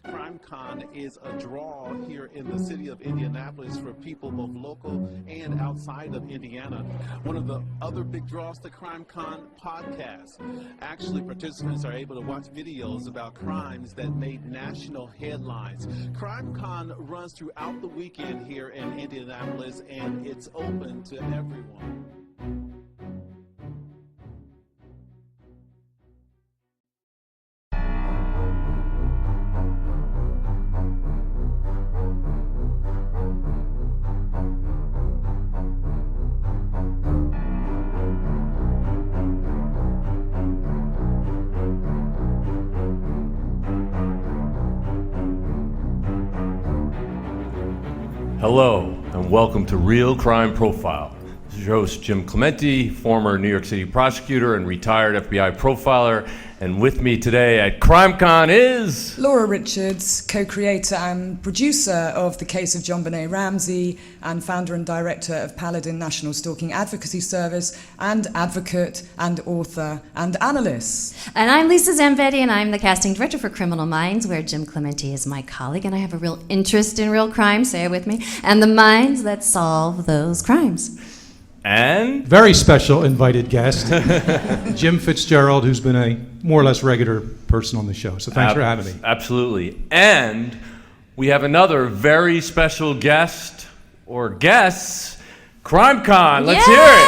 CrimeCon is a draw here in the city of Indianapolis for people both local and outside of Indiana. One of the other big draws to CrimeCon, podcasts. Actually, participants are able to watch videos about crimes that made national headlines. CrimeCon runs throughout the weekend here in Indianapolis, and it's open to everyone. Hello, and welcome to Real Crime Profile. This is your host, Jim Clemente, former New York City prosecutor and retired FBI profiler. And with me today at CrimeCon is... Laura Richards, co-creator and producer of the case of JonBenet Ramsey and founder and director of Paladin National Stalking Advocacy Service, and advocate and author and analyst. And I'm Lisa Zambetti, and I'm the casting director for Criminal Minds, where Jim Clemente is my colleague, and I have a real interest in real crime, say it with me, and the minds that solve those crimes. And very special invited guest, Jim Fitzgerald, who's been a more or less regular person on the show. So thanks for having me. Absolutely. And we have another very special guest or guests, CrimeCon. Let's hear it.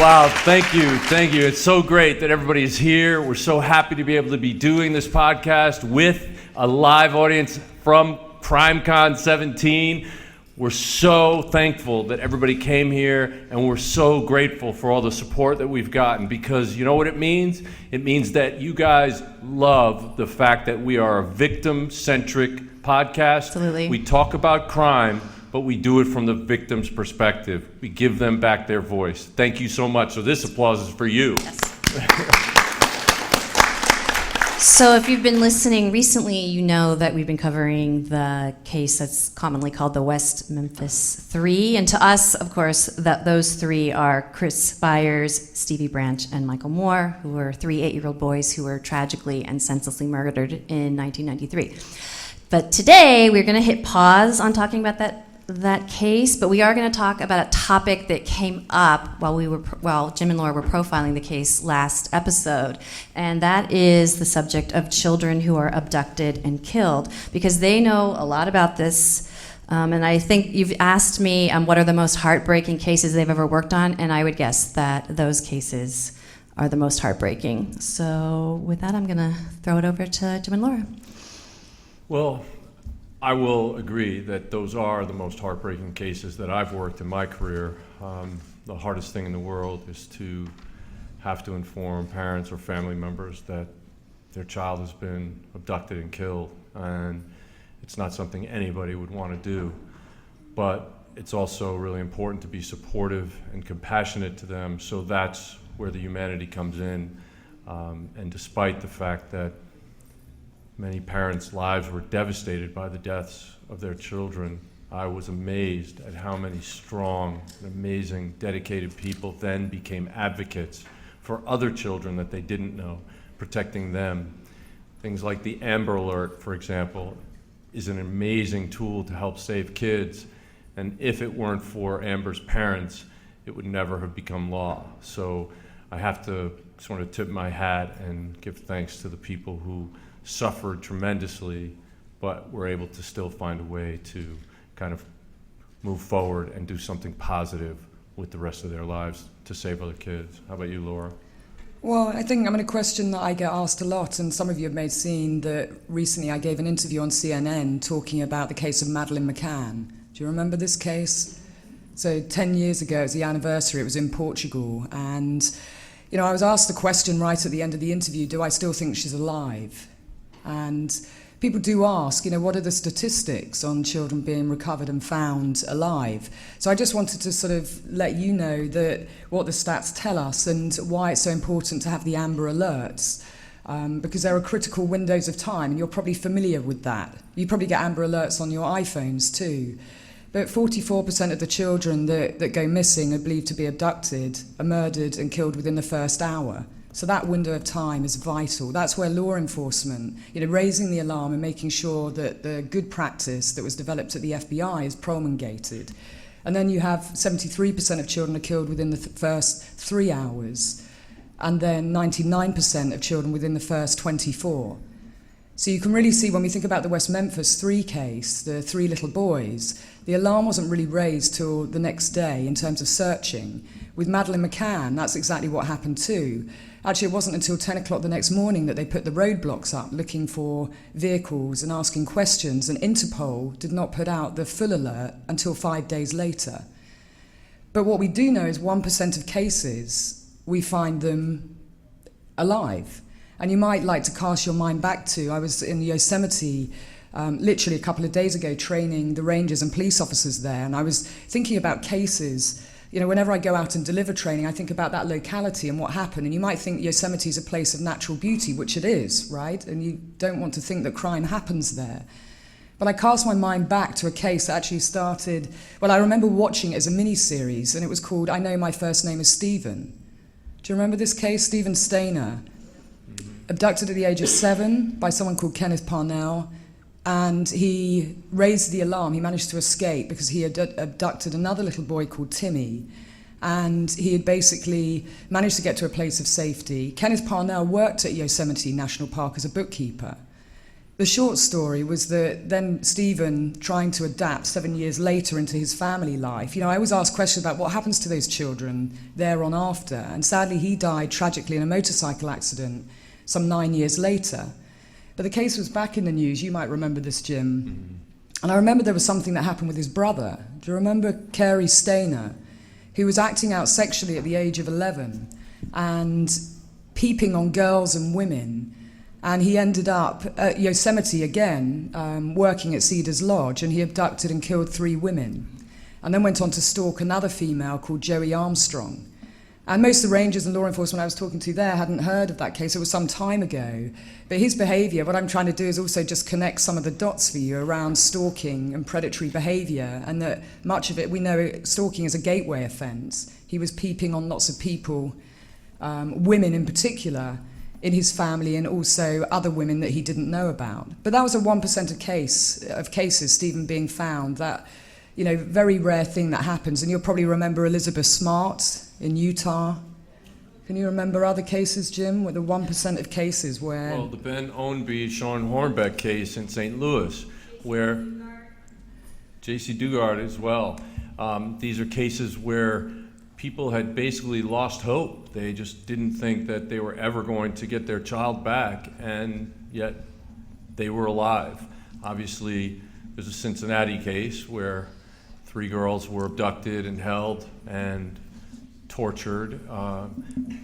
Wow, thank you. Thank you. It's so great that everybody's here. We're so happy to be able to be doing this podcast with a live audience from CrimeCon 17. We're so thankful that everybody came here, and we're so grateful for all the support that we've gotten, because you know what it means? It means that you guys love the fact that we are a victim-centric podcast. Absolutely. We talk about crime, but we do it from the victim's perspective. We give them back their voice. Thank you so much. So this applause is for you. Yes. So if you've been listening recently, you know that we've been covering the case that's commonly called the West Memphis Three. And to us, of course, those three are Chris Byers, Stevie Branch, and Michael Moore, who were three 8-year-old boys who were tragically and senselessly murdered in 1993. But today, we're going to hit pause on talking about that case, but we are going to talk about a topic that came up while Jim and Laura were profiling the case last episode, and that is the subject of children who are abducted and killed, because they know a lot about this. And I think you've asked me what are the most heartbreaking cases they've ever worked on, and I would guess that those cases are the most heartbreaking. So with that, I'm going to throw it over to Jim and Laura. Well, I will agree that those are the most heartbreaking cases that I've worked in my career. The hardest thing in the world is to have to inform parents or family members that their child has been abducted and killed, and it's not something anybody would want to do. But it's also really important to be supportive and compassionate to them, so that's where the humanity comes in. And despite the fact that many parents' lives were devastated by the deaths of their children, I was amazed at how many strong, amazing, dedicated people then became advocates for other children that they didn't know, protecting them. Things like the Amber Alert, for example, is an amazing tool to help save kids. And if it weren't for Amber's parents, it would never have become law. So I have to sort of tip my hat and give thanks to the people who suffered tremendously, but were able to still find a way to kind of move forward and do something positive with the rest of their lives to save other kids. How about you, Laura? Well, I think a question that I get asked a lot, and some of you may have seen that recently I gave an interview on CNN talking about the case of Madeleine McCann. Do you remember this case? So 10 years ago, it was the anniversary, it was in Portugal, and I was asked the question right at the end of the interview, do I still think she's alive? And people do ask, what are the statistics on children being recovered and found alive? So I just wanted to sort of let you know that what the stats tell us and why it's so important to have the Amber Alerts, because there are critical windows of time, and you're probably familiar with that. You probably get Amber Alerts on your iPhones too. But 44% of the children that go missing are believed to be abducted, are murdered and killed within the first hour. So that window of time is vital. That's where law enforcement, raising the alarm and making sure that the good practice that was developed at the FBI is promulgated. And then you have 73% of children are killed within the first 3 hours, and then 99% of children within the first 24. So you can really see when we think about the West Memphis 3 case, the 3 little boys, the alarm wasn't really raised till the next day in terms of searching. With Madeleine McCann, that's exactly what happened too. Actually, it wasn't until 10 o'clock the next morning that they put the roadblocks up looking for vehicles and asking questions, and Interpol did not put out the full alert until 5 days later. But what we do know is 1% of cases, we find them alive. And you might like to cast your mind back to, I was in Yosemite literally a couple of days ago training the rangers and police officers there, and I was thinking about cases. Whenever I go out and deliver training, I think about that locality and what happened. And you might think Yosemite is a place of natural beauty, which it is, right? And you don't want to think that crime happens there. But I cast my mind back to a case that actually started, I remember watching it as a mini-series, and it was called I Know My First Name is Stephen. Do you remember this case? Stephen Stainer, abducted at the age of 7 by someone called Kenneth Parnell. And he raised the alarm. He managed to escape because he had abducted another little boy called Timmy. And he had basically managed to get to a place of safety. Kenneth Parnell worked at Yosemite National Park as a bookkeeper. The short story was that then Stephen, trying to adapt 7 years later into his family life, I always ask questions about what happens to those children thereon after. And sadly, he died tragically in a motorcycle accident some 9 years later. But the case was back in the news. You might remember this, Jim. Mm-hmm. And I remember there was something that happened with his brother. Do you remember Carey Stainer, who was acting out sexually at the age of 11 and peeping on girls and women? And he ended up at Yosemite again, working at Cedars Lodge, and he abducted and killed 3 women. And then went on to stalk another female called Joey Armstrong. And most of the rangers and law enforcement I was talking to there hadn't heard of that case. It was some time ago. But his behaviour, what I'm trying to do is also just connect some of the dots for you around stalking and predatory behaviour, and that much of it, we know stalking is a gateway offence. He was peeping on lots of people, women in particular, in his family, and also other women that he didn't know about. But that was a 1% of cases, Stephen being found, that, very rare thing that happens. And you'll probably remember Elizabeth Smart in Utah. Can you remember other cases, Jim, with the 1% of cases where... Well, the Ben Ownby, Sean Hornbeck case in St. Louis, where... J.C. Dugard as well. These are cases where people had basically lost hope. They just didn't think that they were ever going to get their child back, and yet they were alive. Obviously, there's a Cincinnati case where 3 girls were abducted and held and tortured,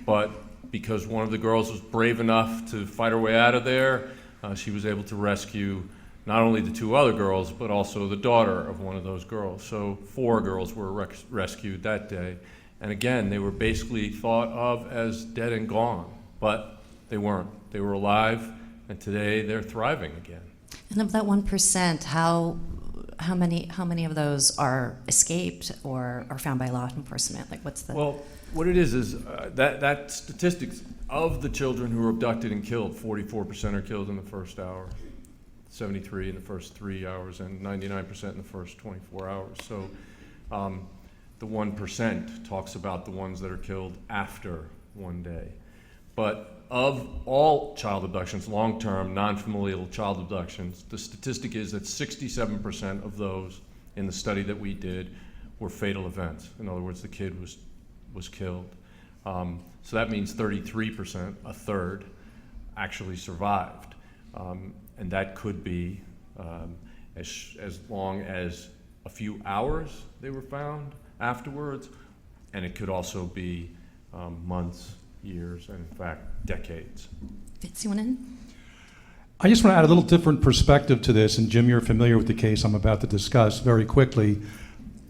but because one of the girls was brave enough to fight her way out of there, she was able to rescue not only the 2 other girls, but also the daughter of one of those girls. So 4 girls were rescued that day. And again, they were basically thought of as dead and gone, but they weren't. They were alive, and today they're thriving again. And of that 1%, how many of those are escaped or are found by law enforcement? Like, what's the... Well, what it is that statistics of the children who were abducted and killed, 44% are killed in the first hour, 73 in the first 3 hours, and 99% in the first 24 hours. So the 1% talks about the ones that are killed after one day. But of all child abductions, long-term, non-familial child abductions, the statistic is that 67% of those in the study that we did were fatal events. In other words, the kid was killed. So that means 33%, a third, actually survived. And that could be as long as a few hours they were found afterwards, and it could also be months, years, and in fact, decades. Fitz, you want in? I just want to add a little different perspective to this, and Jim, you're familiar with the case I'm about to discuss very quickly.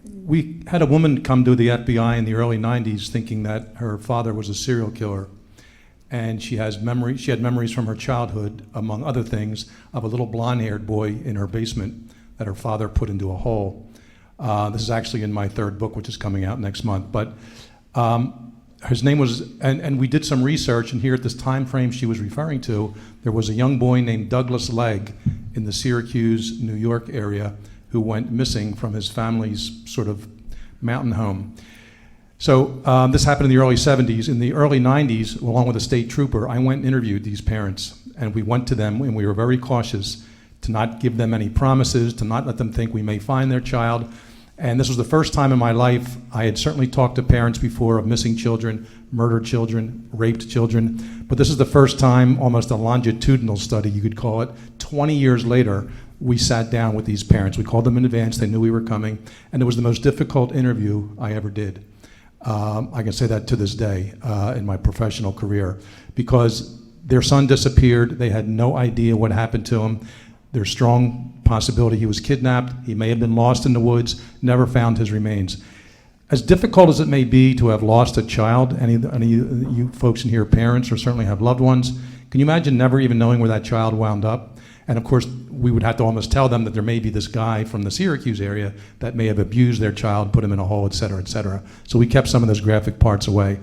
We had a woman come to the FBI in the early 90s thinking that her father was a serial killer, and she had memories from her childhood, among other things, of a little blonde-haired boy in her basement that her father put into a hole. This is actually in my 3rd book, which is coming out next month. But his name was, and we did some research, and here at this time frame she was referring to, there was a young boy named Douglas Legg in the Syracuse, New York area who went missing from his family's sort of mountain home. So this happened in the early 70s. In the early 90s, along with a state trooper, I went and interviewed these parents, and we went to them, and we were very cautious to not give them any promises, to not let them think we may find their child. And this was the first time in my life. I had certainly talked to parents before of missing children, murdered children, raped children, but this is the first time, almost a longitudinal study, you could call it. 20 years later, we sat down with these parents. We called them in advance. They knew we were coming, and it was the most difficult interview I ever did. I can say that to this day in my professional career, because their son disappeared. They had no idea what happened to him. There's strong possibility he was kidnapped. He may have been lost in the woods, never found his remains. As difficult as it may be to have lost a child, any of you folks in here are parents or certainly have loved ones, can you imagine never even knowing where that child wound up? And of course, we would have to almost tell them that there may be this guy from the Syracuse area that may have abused their child, put him in a hole, et cetera, et cetera. So we kept some of those graphic parts away.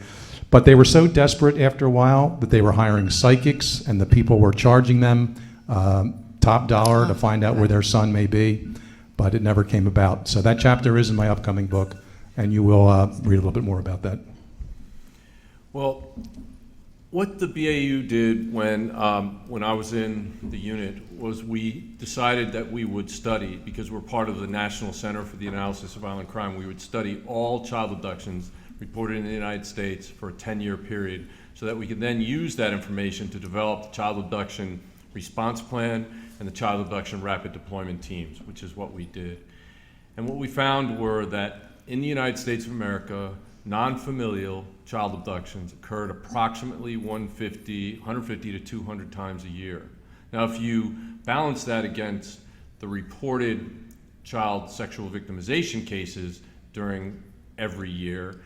But they were so desperate after a while that they were hiring psychics, and the people were charging them top dollar to find out where their son may be, but it never came about. So that chapter is in my upcoming book, and you will read a little bit more about that. Well, what the BAU did when I was in the unit was we decided that we would study, because we're part of the National Center for the Analysis of Violent Crime, we would study all child abductions reported in the United States for a 10-year period, so that we could then use that information to develop the child abduction response plan and the child abduction rapid deployment teams, which is what we did. And what we found were that in the United States of America, non-familial child abductions occurred approximately 150 to 200 times a year. Now, if you balance that against the reported child sexual victimization cases during every year,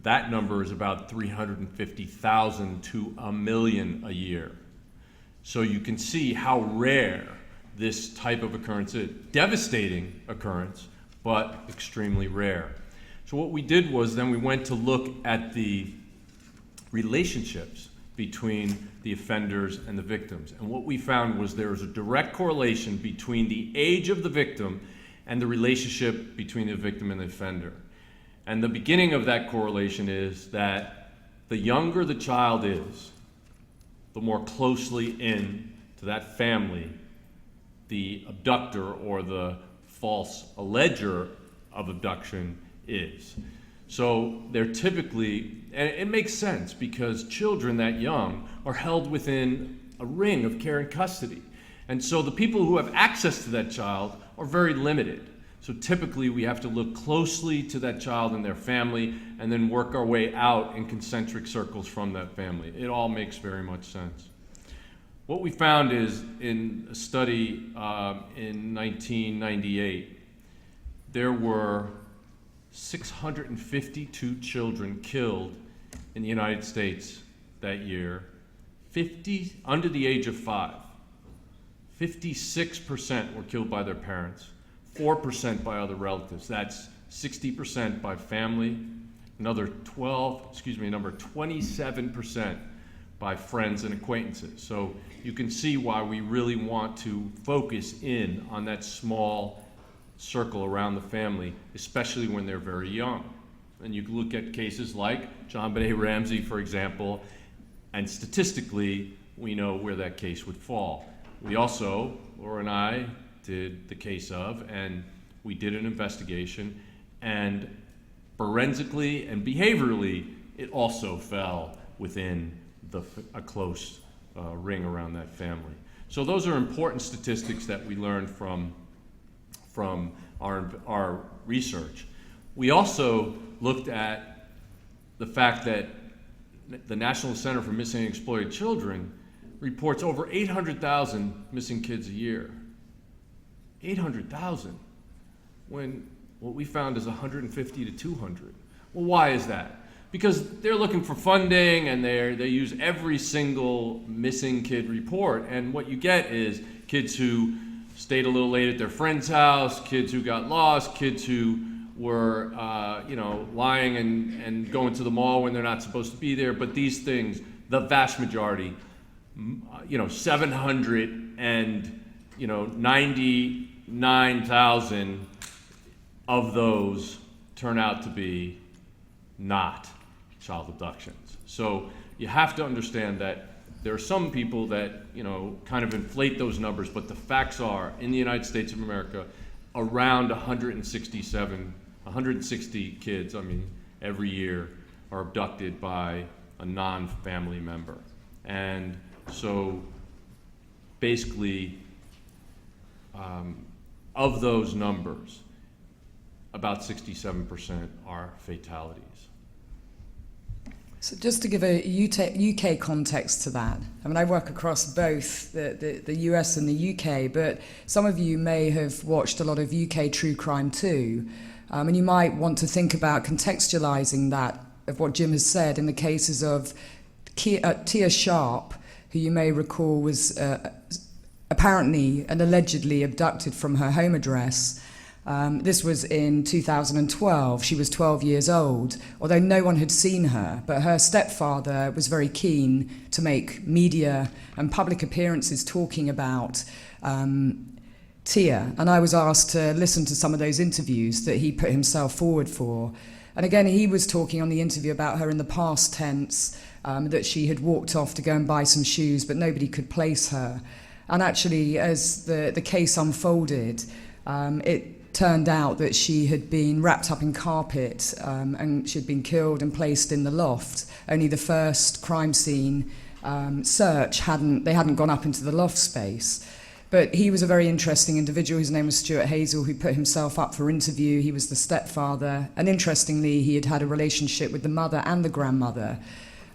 that number is about 350,000 to 1 million a year. So you can see how rare this type of occurrence is. Devastating occurrence, but extremely rare. So what we did was then we went to look at the relationships between the offenders and the victims. And what we found was there was a direct correlation between the age of the victim and the relationship between the victim and the offender. And the beginning of that correlation is that the younger the child is, the more closely in to that family the abductor or the false alleger of abduction is. So they're typically, and it makes sense because children that young are held within a ring of care and custody. And so the people who have access to that child are very limited. So typically we have to look closely to that child and their family and then work our way out in concentric circles from that family. It all makes very much sense. What we found is in a study in 1998, there were 652 children killed in the United States that year, 50 under the age of 5. 56% were killed by their parents, 4% by other relatives. That's 60% by family, number 27% by friends and acquaintances. So you can see why we really want to focus in on that small circle around the family, especially when they're very young. And you can look at cases like John Benet Ramsey, for example, and statistically, we know where that case would fall. We also, Laura and I, did the case of, and we did an investigation, and forensically and behaviorally, it also fell within a close ring around that family. So those are important statistics that we learned from our research. We also looked at the fact that the National Center for Missing and Exploited Children reports over 800,000 missing kids a year. 800,000, when what we found is 150 to 200. Well, why is that? Because they're looking for funding and they use every single missing kid report, and what you get is kids who stayed a little late at their friend's house, kids who got lost, kids who were, lying and going to the mall when they're not supposed to be there. But these things, the vast majority, 799,000 of those turn out to be not child abductions. So you have to understand that there are some people that, kind of inflate those numbers, but the facts are, in the United States of America, around 160 kids, every year are abducted by a non-family member. And so basically, of those numbers, about 67% are fatalities. So just to give a UK context to that, I work across both the US and the UK, but some of you may have watched a lot of UK true crime too, and you might want to think about contextualizing that, of what Jim has said, in the cases of Tia Sharp, who you may recall was apparently and allegedly abducted from her home address. This was in 2012. She was 12 years old, although no one had seen her. But her stepfather was very keen to make media and public appearances talking about Tia. And I was asked to listen to some of those interviews that he put himself forward for. And again, he was talking on the interview about her in the past tense, that she had walked off to go and buy some shoes, but nobody could place her. And actually, as the case unfolded, it turned out that she had been wrapped up in carpet, and she'd been killed and placed in the loft. Only the first crime scene search hadn't gone up into the loft space. But he was a very interesting individual. His name was Stuart Hazel, who put himself up for interview. He was the stepfather, and interestingly, he had had a relationship with the mother and the grandmother,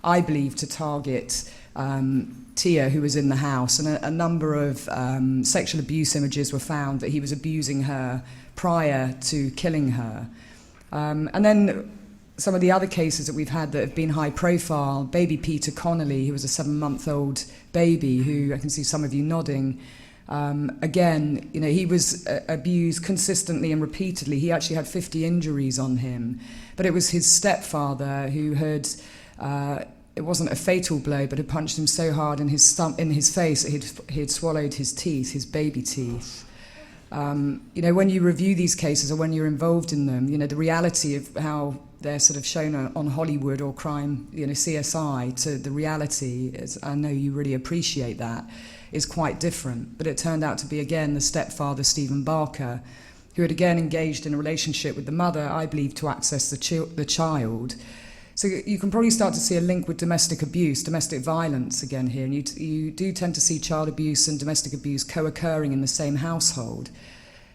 I believe, to target Tia, who was in the house, and a number of sexual abuse images were found that he was abusing her prior to killing her. And then some of the other cases that we've had that have been high profile, baby Peter Connolly, who was a 7-month-old baby, who I can see some of you nodding. Again, he was abused consistently and repeatedly. He actually had 50 injuries on him. But it was his stepfather who had... it wasn't a fatal blow, but had punched him so hard in his face that he had swallowed his teeth, his baby teeth. When you review these cases or when you're involved in them, the reality of how they're sort of shown on Hollywood or crime, CSI, to the reality, is, I know you really appreciate that, is quite different. But it turned out to be, again, the stepfather, Stephen Barker, who had again engaged in a relationship with the mother, I believe, to access the child. So you can probably start to see a link with domestic abuse, domestic violence again here, and you do tend to see child abuse and domestic abuse co-occurring in the same household.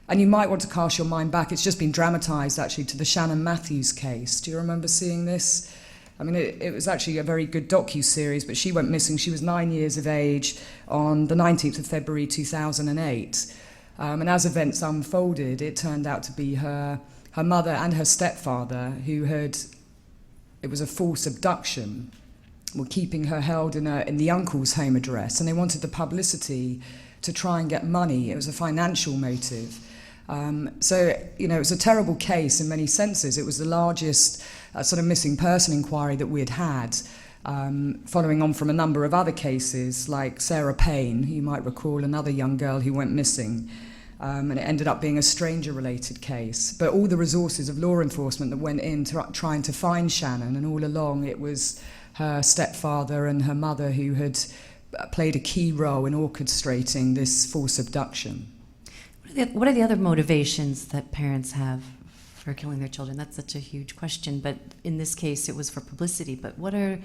And you might want to cast your mind back. It's just been dramatised, actually, to the Shannon Matthews case. Do you remember seeing this? It was actually a very good docu-series, but she went missing. She was 9 years of age on the 19th of February 2008. And as events unfolded, it turned out to be her mother and her stepfather who had... It was a false abduction, were keeping her held in the uncle's home address, and they wanted the publicity to try and get money. It was a financial motive. It was a terrible case in many senses. It was the largest sort of missing person inquiry that we had, following on from a number of other cases, like Sarah Payne, you might recall, another young girl who went missing. And it ended up being a stranger-related case. But all the resources of law enforcement that went into trying to find Shannon, and all along it was her stepfather and her mother who had played a key role in orchestrating this false abduction. What are the other motivations that parents have for killing their children? That's such a huge question, but in this case it was for publicity. But what are...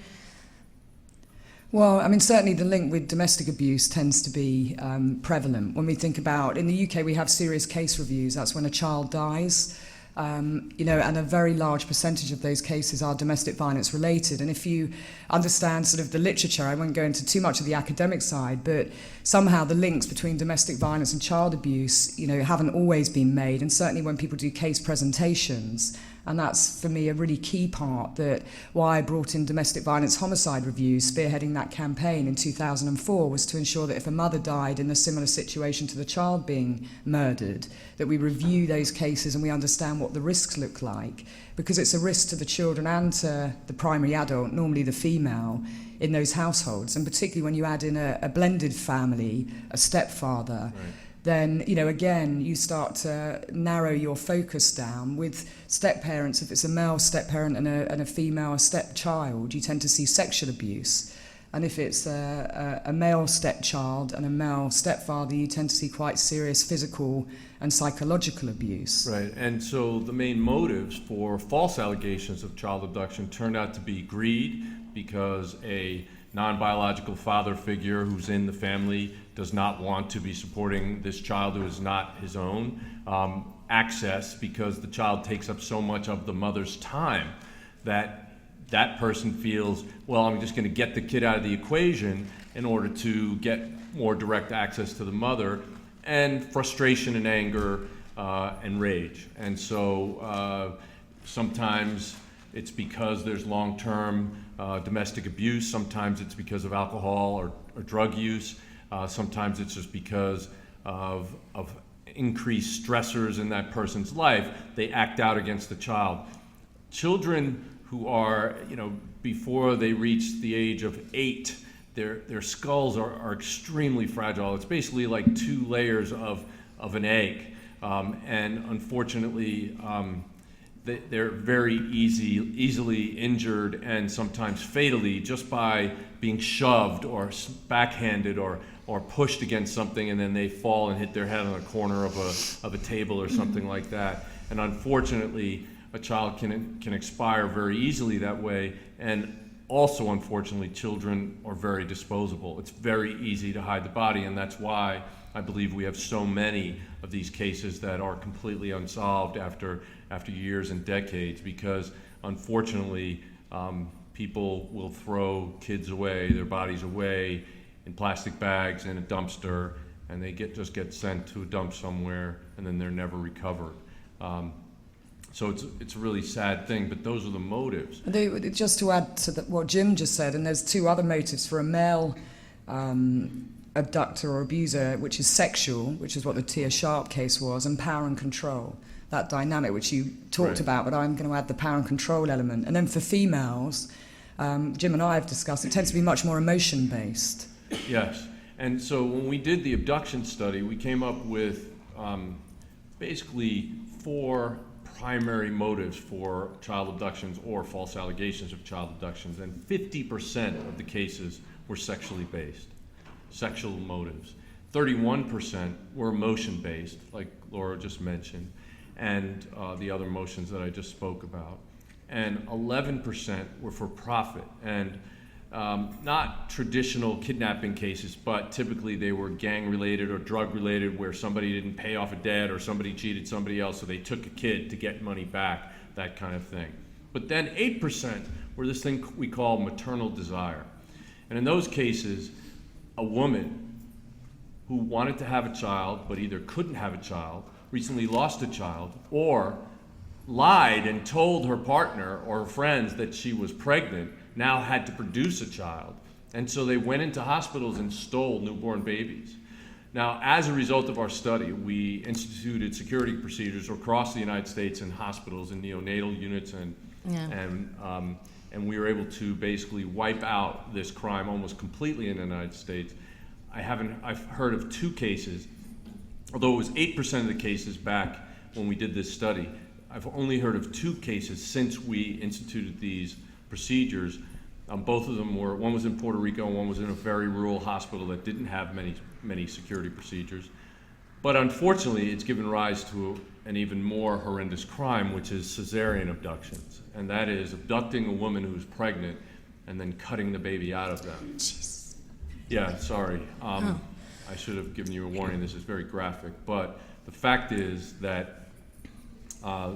Well, certainly the link with domestic abuse tends to be prevalent. When we think about, in the UK, we have serious case reviews. That's when a child dies, and a very large percentage of those cases are domestic violence related. And if you understand sort of the literature, I won't go into too much of the academic side, but somehow the links between domestic violence and child abuse, haven't always been made. And certainly when people do case presentations, And that's, for me, a really key part, that why I brought in domestic violence homicide reviews, spearheading that campaign in 2004, was to ensure that if a mother died in a similar situation to the child being murdered, that we review those cases and we understand what the risks look like, because it's a risk to the children and to the primary adult, normally the female, in those households. And particularly when you add in a blended family, a stepfather, right, then, again, you start to narrow your focus down. With step-parents, if it's a male step-parent and a female stepchild, you tend to see sexual abuse. And if it's a male stepchild and a male stepfather, you tend to see quite serious physical and psychological abuse. Right, and so the main motives for false allegations of child abduction turned out to be greed, because a non-biological father figure who's in the family does not want to be supporting this child who is not his own. Access, because the child takes up so much of the mother's time that person feels, well, I'm just going to get the kid out of the equation in order to get more direct access to the mother, and frustration and anger and rage. And so sometimes it's because there's long-term domestic abuse. Sometimes it's because of alcohol or drug use. Sometimes it's just because of increased stressors in that person's life. They act out against the child. Children who are, before they reach the age of 8, their skulls are extremely fragile. It's basically like 2 layers of an egg. And unfortunately, they're very easily injured, and sometimes fatally, just by being shoved or backhanded or pushed against something, and then they fall and hit their head on a corner of a table or something like that. And unfortunately, a child can expire very easily that way. And also, unfortunately, children are very disposable. It's very easy to hide the body, and that's why I believe we have so many of these cases that are completely unsolved after years and decades, because unfortunately people will throw kids away, their bodies away, in plastic bags in a dumpster, and they just get sent to a dump somewhere, and then they're never recovered. So it's a really sad thing, but those are the motives. Just to add to what Jim just said, and there's 2 other motives for a male abductor or abuser, which is sexual, which is what the Tia Sharp case was, and power and control, that dynamic which you talked right about, but I'm going to add the power and control element. And then for females, Jim and I have discussed, it tends to be much more emotion-based. Yes, and so when we did the abduction study, we came up with basically 4 primary motives for child abductions or false allegations of child abductions, and 50% of the cases were sexually based, sexual motives. 31% were emotion-based, like Laura just mentioned, and the other motions that I just spoke about. And 11% were for profit, and not traditional kidnapping cases, but typically they were gang-related or drug-related, where somebody didn't pay off a debt or somebody cheated somebody else, so they took a kid to get money back, that kind of thing. But then 8% were this thing we call maternal desire. And in those cases, a woman who wanted to have a child but either couldn't have a child, recently lost a child, or lied and told her partner or her friends that she was pregnant, now had to produce a child. And so they went into hospitals and stole newborn babies. Now, as a result of our study, we instituted security procedures across the United States in hospitals and neonatal units, and we were able to basically wipe out this crime almost completely in the United States. I've heard of 2 cases, although it was 8% of the cases back when we did this study. I've only heard of 2 cases since we instituted these procedures. Both of them one was in Puerto Rico and one was in a very rural hospital that didn't have many security procedures. But unfortunately, it's given rise to an even more horrendous crime, which is cesarean abductions. And that is abducting a woman who's pregnant and then cutting the baby out of them. Jeez. Yeah, sorry. I should have given you a warning. This is very graphic. But the fact is that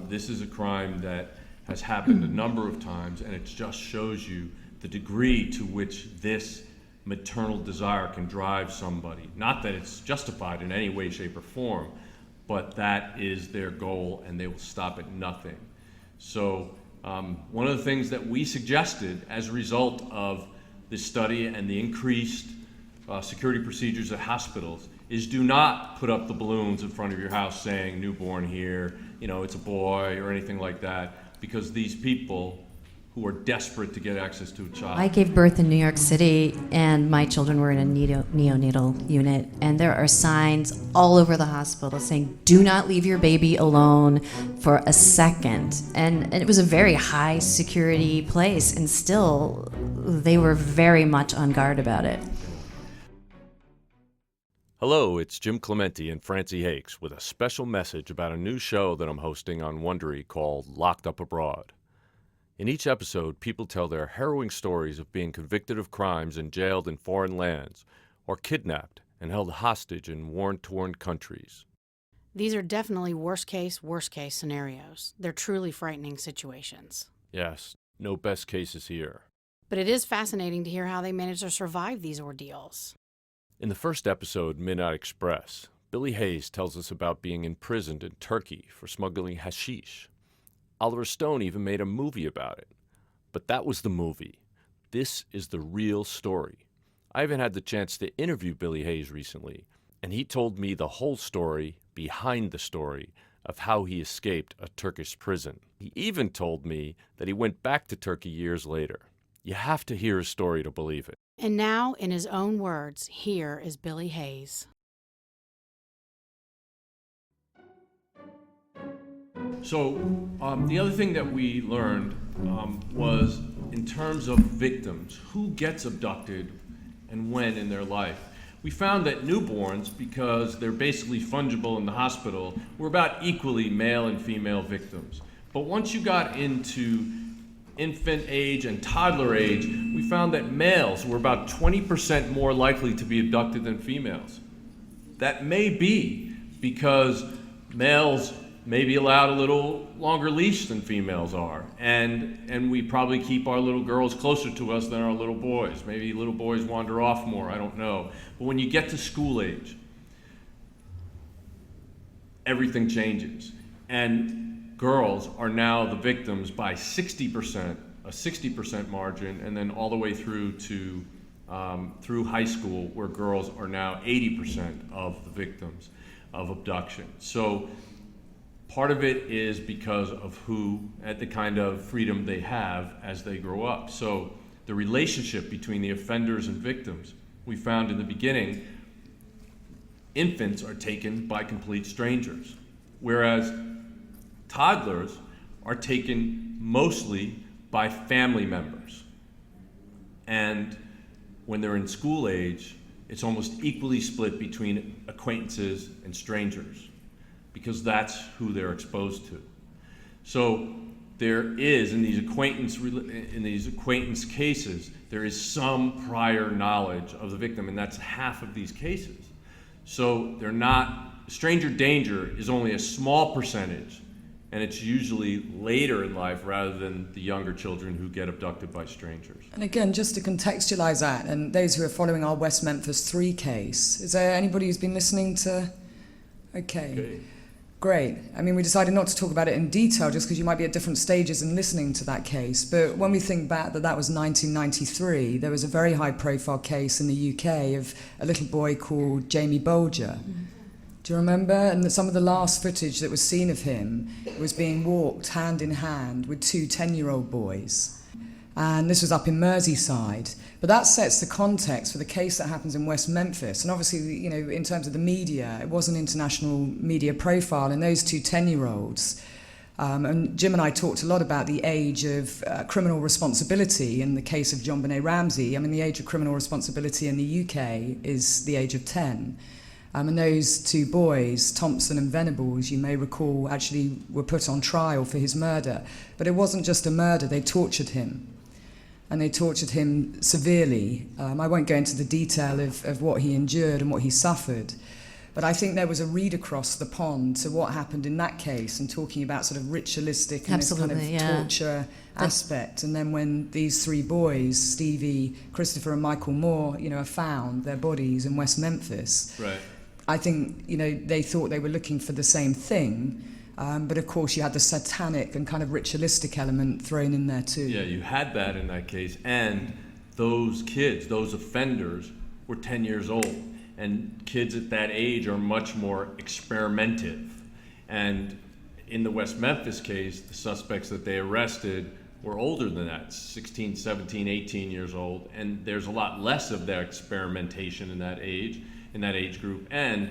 this is a crime that has happened a number of times, and it just shows you the degree to which this maternal desire can drive somebody. Not that it's justified in any way, shape, or form, but that is their goal, and they will stop at nothing. So one of the things that we suggested as a result of this study and the increased security procedures at hospitals is do not put up the balloons in front of your house saying newborn here, it's a boy or anything like that, because these people who are desperate to get access to a child. I gave birth in New York City, and my children were in a neonatal unit, and there are signs all over the hospital saying, do not leave your baby alone for a second. And it was a very high security place, and still they were very much on guard about it. Hello, it's Jim Clemente and Francie Hakes with a special message about a new show that I'm hosting on Wondery called Locked Up Abroad. In each episode, people tell their harrowing stories of being convicted of crimes and jailed in foreign lands, or kidnapped and held hostage in war-torn countries. These are definitely worst-case scenarios. They're truly frightening situations. Yes, no best cases here. But it is fascinating to hear how they manage to survive these ordeals. In the first episode, Midnight Express, Billy Hayes tells us about being imprisoned in Turkey for smuggling hashish. Oliver Stone even made a movie about it. But that was the movie. This is the real story. I even had the chance to interview Billy Hayes recently, and he told me the whole story behind the story of how he escaped a Turkish prison. He even told me that he went back to Turkey years later. You have to hear his story to believe it. And now, in his own words, here is Billy Hayes. So the other thing that we learned was in terms of victims, who gets abducted and when in their life. We found that newborns, because they're basically fungible in the hospital, were about equally male and female victims. But once you got into infant age and toddler age, we found that males were about 20% more likely to be abducted than females. That may be because males may be allowed a little longer leash than females are, and we probably keep our little girls closer to us than our little boys. Maybe little boys wander off more, I don't know. But when you get to school age, everything changes. And girls are now the victims by 60%, a 60% margin, and then all the way through to through high school, where girls are now 80% of the victims of abduction. So part of it is because of the kind of freedom they have as they grow up. So the relationship between the offenders and victims, we found in the beginning, infants are taken by complete strangers, whereas toddlers are taken mostly by family members. And when they're in school age, it's almost equally split between acquaintances and strangers, because that's who they're exposed to. So there is, in these acquaintance cases, there is some prior knowledge of the victim, and that's half of these cases. So they're not, stranger danger is only a small percentage, and it's usually later in life rather than the younger children who get abducted by strangers. And again, just to contextualize that, and those who are following our West Memphis 3 case, is there anybody who's been listening to? Okay. Great. I mean, we decided not to talk about it in detail just because you might be at different stages in listening to that case. But when we think back that was 1993, there was a very high-profile case in the UK of a little boy called Jamie Bolger. Mm-hmm. Do you remember? And some of the last footage that was seen of him was being walked hand in hand with 2 10-year-old boys. And this was up in Merseyside. But that sets the context for the case that happens in West Memphis. And obviously, you know, in terms of the media, it was an international media profile, and those 2 10-year-olds. And Jim and I talked a lot about the age of criminal responsibility in the case of John Benet Ramsey. I mean, the age of criminal responsibility in the UK is the age of 10. And those 2 boys, Thompson and Venables, you may recall, actually were put on trial for his murder. But it wasn't just a murder, they tortured him. And they tortured him severely. I won't go into the detail of what he endured and what he suffered. But I think there was a read across the pond to what happened in that case, and talking about sort of ritualistic and Absolutely, this kind of torture aspect. And then when these 3 boys, Stevie, Christopher and Michael Moore, you know, are found, their bodies in West Memphis. Right. I think, you know, they thought they were looking for the same thing. But of course, you had the satanic and kind of ritualistic element thrown in there too. Yeah, you had that in that case. And those kids, those offenders, were 10 years old. And kids at that age are much more experimentative. And in the West Memphis case, the suspects that they arrested were older than that, 16, 17, 18 years old. And there's a lot less of that experimentation in that age group. And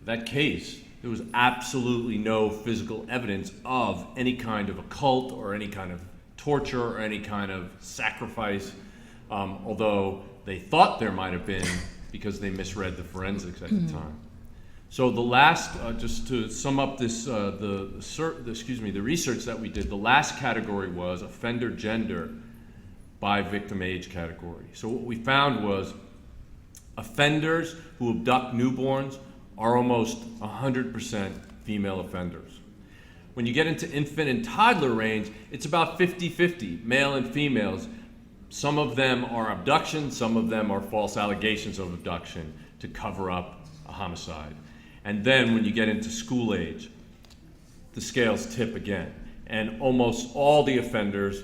that case, there was absolutely no physical evidence of any kind of occult or any kind of torture or any kind of sacrifice, although they thought there might have been because they misread the forensics at the time. So the last, just to sum up this, the research that we did, the last category was offender gender by victim age category. So what we found was offenders who abduct newborns are almost 100% female offenders. When you get into infant and toddler range, it's about 50-50, male and females. Some of them are abduction, some of them are false allegations of abduction to cover up a homicide. And then when you get into school age, the scales tip again. And almost all the offenders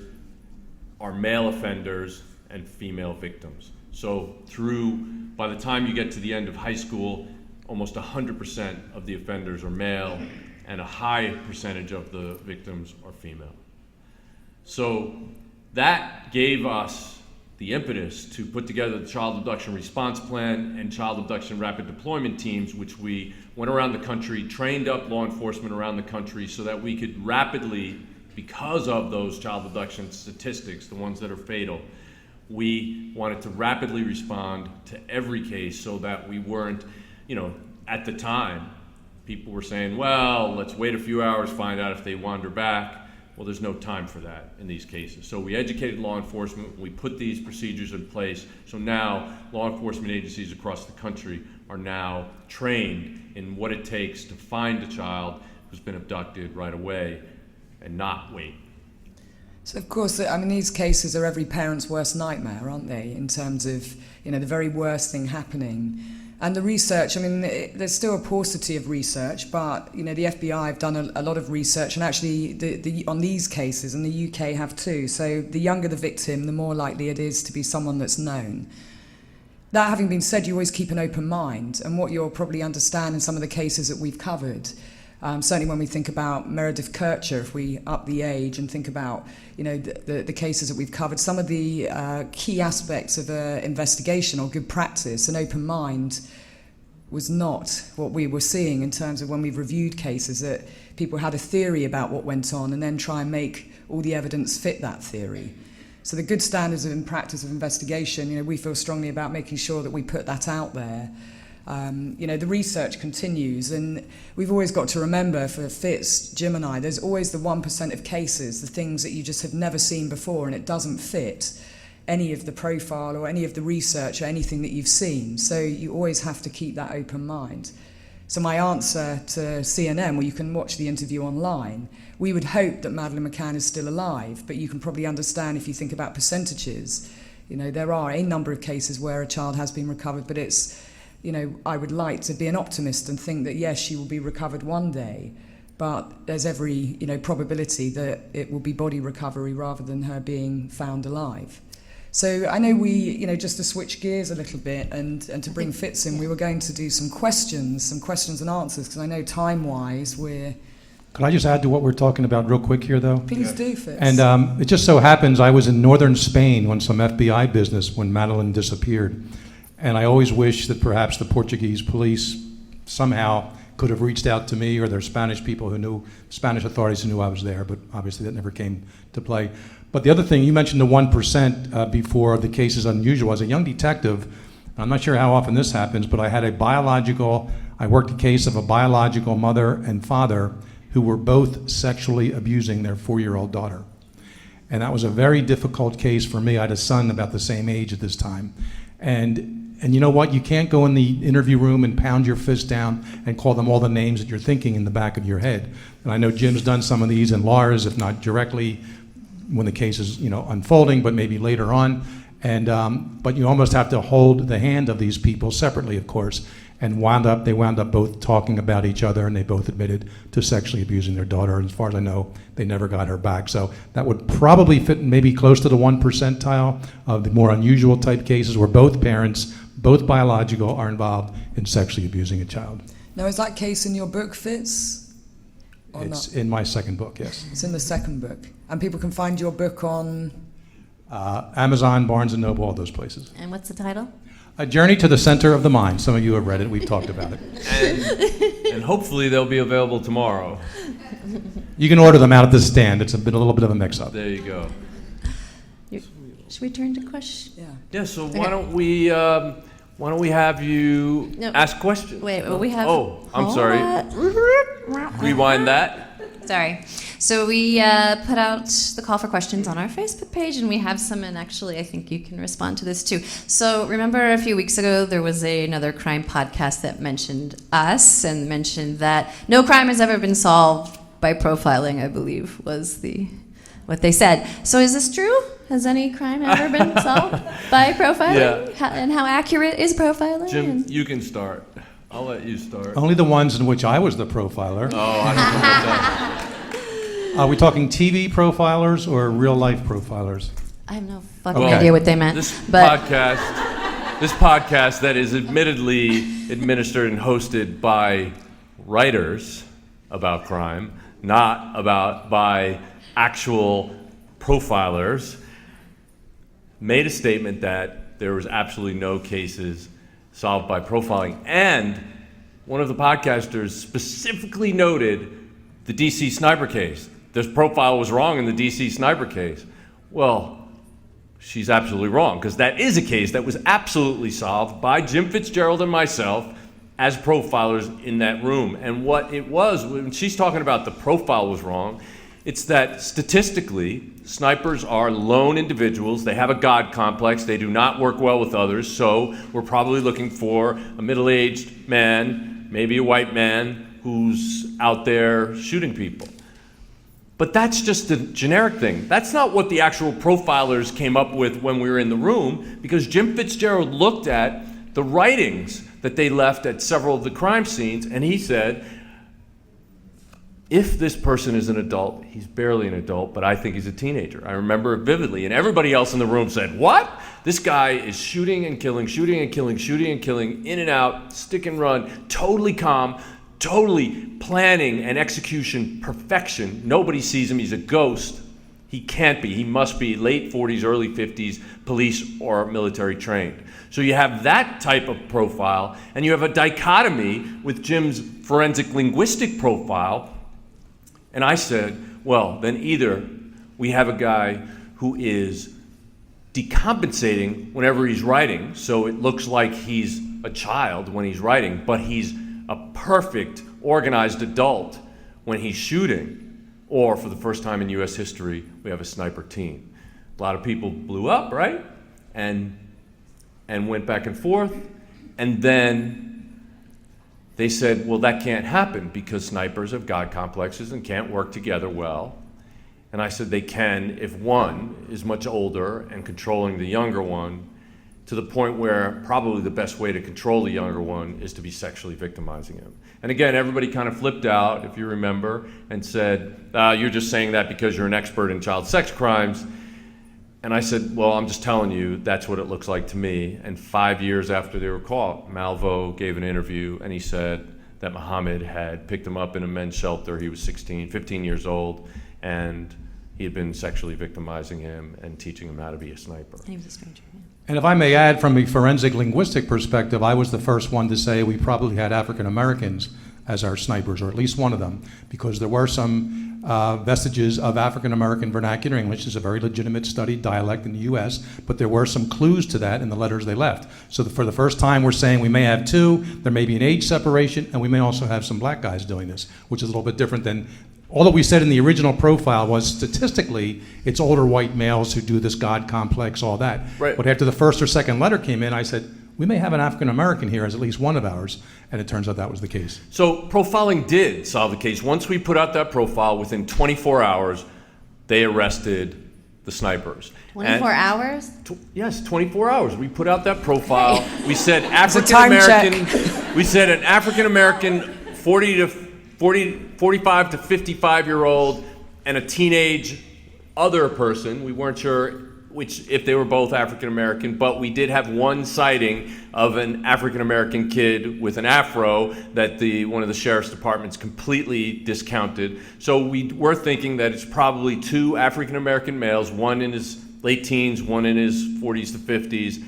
are male offenders and female victims. So by the time you get to the end of high school, almost 100% of the offenders are male, and a high percentage of the victims are female. So that gave us the impetus to put together the Child Abduction Response Plan and Child Abduction Rapid Deployment Teams, which we went around the country, trained up law enforcement around the country so that we could rapidly, because of those child abduction statistics, the ones that are fatal, we wanted to rapidly respond to every case so that we weren't, at the time, people were saying, well, let's wait a few hours, find out if they wander back. Well, there's no time for that in these cases. So we educated law enforcement, we put these procedures in place, so now law enforcement agencies across the country are now trained in what it takes to find a child who's been abducted right away and not wait. So of course, these cases are every parent's worst nightmare, aren't they, in terms of, the very worst thing happening. And the research, there's still a paucity of research, but, the FBI have done a lot of research, and actually on these cases, and the UK have too. So the younger the victim, the more likely it is to be someone that's known. That having been said, you always keep an open mind, and what you'll probably understand in some of the cases that we've covered, certainly when we think about Meredith Kircher, if we up the age and think about the cases that we've covered, some of the key aspects of investigation or good practice, an open mind was not what we were seeing in terms of when we've reviewed cases, that people had a theory about what went on and then try and make all the evidence fit that theory. So the good standards in practice of investigation, we feel strongly about making sure that we put that out there. The research continues, and we've always got to remember, for Fitz, Jim and I, there's always the 1% of cases, the things that you just have never seen before, and it doesn't fit any of the profile or any of the research or anything that you've seen. So you always have to keep that open mind. So my answer to CNN, well, you can watch the interview online, we would hope that Madeleine McCann is still alive, but you can probably understand if you think about percentages. There are a number of cases where a child has been recovered, but it's, I would like to be an optimist and think that, yes, she will be recovered one day, but there's every, probability that it will be body recovery rather than her being found alive. So I know we, just to switch gears a little bit and to bring Fitz in, we were going to do some questions and answers, because I know time-wise we're... Could I just add to what we're talking about real quick here, though? Please do, Fitz. And it just so happens I was in northern Spain on some FBI business when Madeleine disappeared. And I always wish that perhaps the Portuguese police somehow could have reached out to me, or their Spanish people Spanish authorities who knew I was there, but obviously that never came to play. But the other thing, you mentioned the 1% before, the case is unusual. As a young detective, I'm not sure how often this happens, but I worked a case of a biological mother and father who were both sexually abusing their 4-year-old daughter. And that was a very difficult case for me. I had a son about the same age at this time. And you know what? You can't go in the interview room and pound your fist down and call them all the names that you're thinking in the back of your head. And I know Jim's done some of these, and Lars, if not directly when the case is unfolding, but maybe later on. And but you almost have to hold the hand of these people separately, of course. And they wound up both talking about each other, and they both admitted to sexually abusing their daughter. And as far as I know, they never got her back. So that would probably fit maybe close to the 1 percentile of the more unusual type cases where both parents, both biological, are involved in sexually abusing a child. Now, is that case in your book, Fitz? Or It's not? in my second book, yes. It's in the second book. And people can find your book on... Amazon, Barnes & Noble, all those places. And what's the title? A Journey to the Center of the Mind. Some of you have read it. We've talked about it. And hopefully they'll be available tomorrow. You can order them out at the stand. It's been a little bit of a mix-up. There you go. Should we turn to questions? Yeah. Yeah, so Okay. why don't we have you No. ask questions? Wait, we have... Oh, I'm Hold sorry. on. Rewind that. Sorry. So we put out the call for questions on our Facebook page, and we have some, and actually I think you can respond to this too. So remember a few weeks ago there was another crime podcast that mentioned us and mentioned that no crime has ever been solved by profiling, I believe, was what they said. So is this true? Has any crime ever been solved by profiling? Yeah. And how accurate is profiling? Jim, you can start. I'll let you start. Only the ones in which I was the profiler. Oh, I don't know about that. Are we talking TV profilers or real-life profilers? I have no fucking Well, idea what they meant. This but podcast that is admittedly administered and hosted by writers about crime, not by actual profilers, made a statement that there was absolutely no cases solved by profiling. And one of the podcasters specifically noted the DC sniper case. This profile was wrong in the DC sniper case. Well, she's absolutely wrong, because that is a case that was absolutely solved by Jim Fitzgerald and myself as profilers in that room. And what it was, when she's talking about the profile was wrong, it's that statistically, snipers are lone individuals. They have a God complex. They do not work well with others. So we're probably looking for a middle-aged man, maybe a white man, who's out there shooting people. But that's just a generic thing. That's not what the actual profilers came up with when we were in the room, because Jim Fitzgerald looked at the writings that they left at several of the crime scenes, and he said, if this person is an adult, he's barely an adult, but I think he's a teenager. I remember it vividly, and everybody else in the room said, what? This guy is shooting and killing, shooting and killing, shooting and killing, in and out, stick and run, totally calm, totally planning and execution perfection. Nobody sees him. He's a ghost. He can't be. He must be late 40s, early 50s, police or military trained. So you have that type of profile, and you have a dichotomy with Jim's forensic linguistic profile. And I said, well, then either we have a guy who is decompensating whenever he's writing, so it looks like he's a child when he's writing, but he's a perfect, organized adult when he's shooting, or for the first time in U.S. history, we have a sniper teen. A lot of people blew up, right? And went back and forth, and then they said, well, that can't happen because snipers have God complexes and can't work together well. And I said they can if one is much older and controlling the younger one, to the point where probably the best way to control the younger one is to be sexually victimizing him. And again, everybody kind of flipped out, if you remember, and said, you're just saying that because you're an expert in child sex crimes. And I said, well, I'm just telling you, that's what it looks like to me. And 5 years after they were caught, Malvo gave an interview, and he said that Muhammad had picked him up in a men's shelter. He was 15 years old, and he had been sexually victimizing him and teaching him how to be a sniper. He was a stranger. Yeah. And if I may add, from a forensic linguistic perspective, I was the first one to say we probably had African Americans as our snipers, or at least one of them, because there were some vestiges of African American vernacular English. Is a very legitimate studied dialect in the U.S., but there were some clues to that in the letters they left. So for the first time, we're saying we may have two, there may be an age separation, and we may also have some black guys doing this, which is a little bit different than all that we said in the original profile was statistically, it's older white males who do this God complex, all that. Right. But after the first or second letter came in, I said, we may have an African American here as at least one of ours, and it turns out that was the case. So profiling did solve the case. Once we put out that profile, within 24 hours, they arrested the snipers. 24 hours? Yes, 24 hours. We put out that profile. We said African time American. We said an African American, 45 to 55-year-old, and a teenage other person. We weren't sure if they were both African American, but we did have one sighting of an African American kid with an afro that one of the sheriff's departments completely discounted. So we were thinking that it's probably 2 African American males, one in his late teens, one in his 40s to 50s,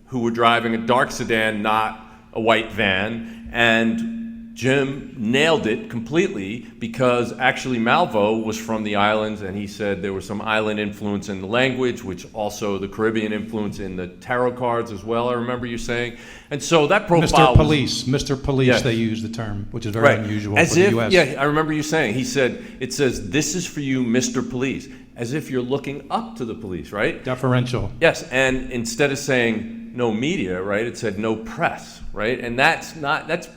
who were driving a dark sedan, not a white van. And Jim nailed it completely because actually Malvo was from the islands, and he said there was some island influence in the language, which also the Caribbean influence in the tarot cards as well, I remember you saying. And so that profile Mr. Police, Yes. They use the term, which is very unusual as for the if, U.S. Yeah, I remember you saying, he said, it says, "This is for you, Mr. Police," as if you're looking up to the police, right? Deferential. Yes, and instead of saying no media, right, it said no press, right? And that's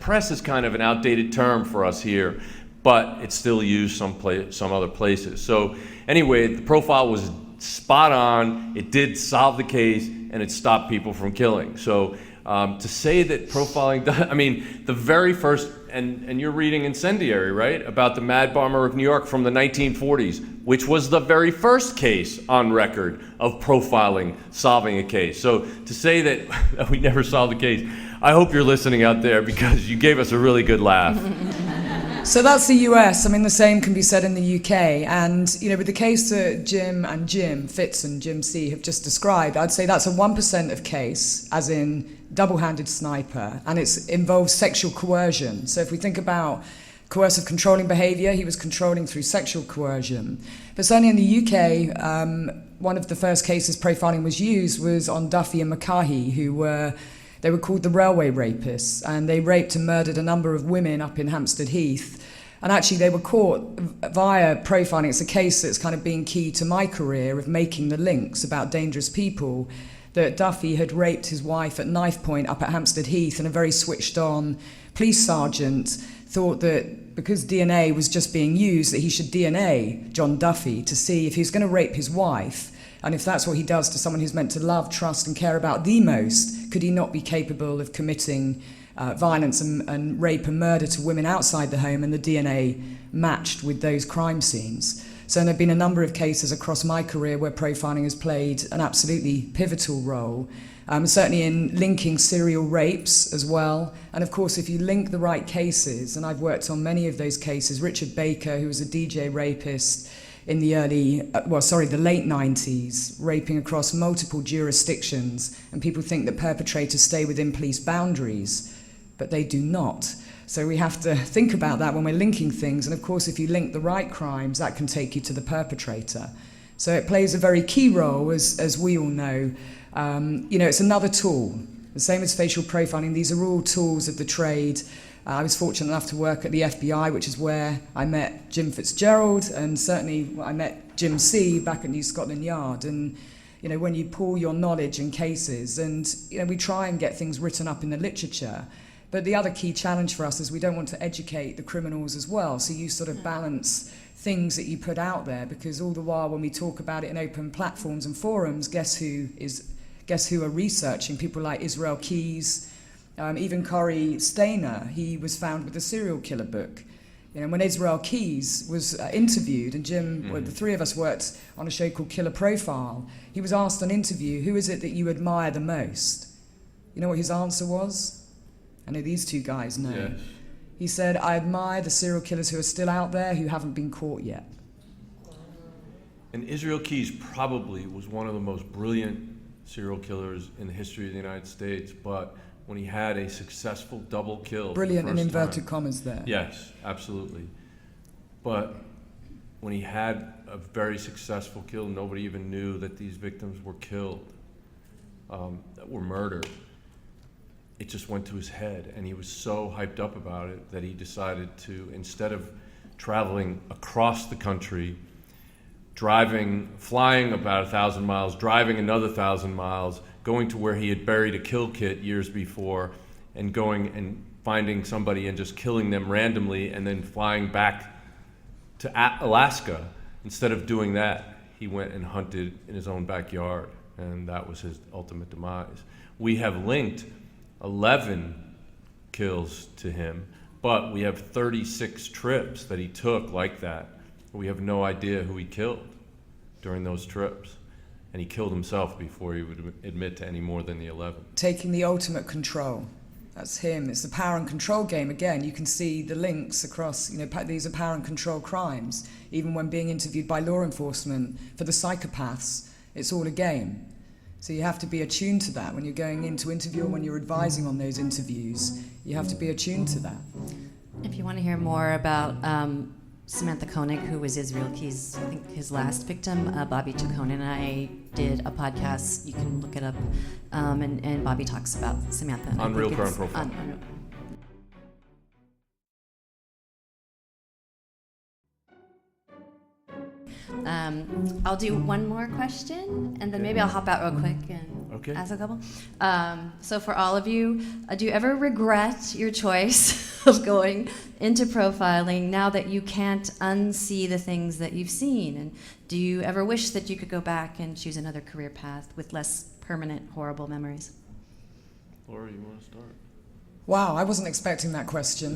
press is kind of an outdated term for us here, but it's still used some other places. So anyway, the profile was spot on. It did solve the case, and it stopped people from killing. So to say that profiling, I mean, the very first, and you're reading Incendiary, right, about the Mad Bomber of New York from the 1940s, which was the very first case on record of profiling solving a case. So to say that we never solved the case, I hope you're listening out there because you gave us a really good laugh. So that's the US. I mean, the same can be said in the UK. And, you know, with the case that Jim, Fitz and Jim C have just described, I'd say that's a 1% of case, as in double-handed sniper, and it involves sexual coercion. So if we think about coercive controlling behaviour, he was controlling through sexual coercion. But certainly in the UK, one of the first cases profiling was used was on Duffy and McCahey, they were called the railway rapists, and they raped and murdered a number of women up in Hampstead Heath. And actually they were caught via profiling. It's a case that's kind of been key to my career of making the links about dangerous people, that Duffy had raped his wife at knife point up at Hampstead Heath, and a very switched on police sergeant thought that because DNA was just being used, that he should DNA John Duffy to see if he was going to rape his wife, and if that's what he does to someone who's meant to love, trust and care about the most, could he not be capable of committing violence and rape and murder to women outside the home, and the DNA matched with those crime scenes. So there have been a number of cases across my career where profiling has played an absolutely pivotal role, certainly in linking serial rapes as well. And of course, if you link the right cases, and I've worked on many of those cases, Richard Baker, who was a DJ rapist in the late 90s, raping across multiple jurisdictions, and people think that perpetrators stay within police boundaries, but they do not. So we have to think about that when we're linking things. And of course, if you link the right crimes, that can take you to the perpetrator. So it plays a very key role, as we all know. It's another tool. The same as facial profiling, these are all tools of the trade. I was fortunate enough to work at the FBI, which is where I met Jim Fitzgerald, and certainly I met Jim C back at New Scotland Yard. And when you pull your knowledge in cases, and we try and get things written up in the literature. But the other key challenge for us is we don't want to educate the criminals as well. So you sort of balance things that you put out there, because all the while when we talk about it in open platforms and forums, guess who are researching? People like Israel Keyes, even Corey Stainer. He was found with a serial killer book. When Israel Keyes was interviewed, and Jim, the three of us worked on a show called Killer Profile, he was asked on interview, who is it that you admire the most? You know what his answer was? I know these two guys know. Yes. He said, I admire the serial killers who are still out there who haven't been caught yet. And Israel Keyes probably was one of the most brilliant serial killers in the history of the United States, but when he had a successful double kill. Brilliant in inverted time, commas there. Yes, absolutely. But when he had a very successful kill, nobody even knew that these victims were killed, that were murdered. It just went to his head, and he was so hyped up about it that he decided to, instead of traveling across the country, flying about 1,000 miles, driving another 1,000 miles, going to where he had buried a kill kit years before, and going and finding somebody and just killing them randomly, and then flying back to Alaska. Instead of doing that, he went and hunted in his own backyard, and that was his ultimate demise. We have linked 11 kills to him, but we have 36 trips that he took like that. We have no idea who he killed during those trips. And he killed himself before he would admit to any more than the 11. Taking the ultimate control. That's him. It's the power and control game again. You can see the links across, these are power and control crimes. Even when being interviewed by law enforcement for the psychopaths, it's all a game. So you have to be attuned to that when you're going into interview or when you're advising on those interviews. You have to be attuned to that. If you want to hear more about Samantha Koenig, who was Israel Key's, I think, his last victim, Bobby Taconin and I did a podcast. You can look it up, and Bobby talks about Samantha. On Real Crime Profile. I'll do one more question, and then maybe I'll hop out real quick and ask a couple. So for all of you, do you ever regret your choice of going into profiling now that you can't unsee the things that you've seen? And do you ever wish that you could go back and choose another career path with less permanent, horrible memories? Laura, you want to start? Wow, I wasn't expecting that question.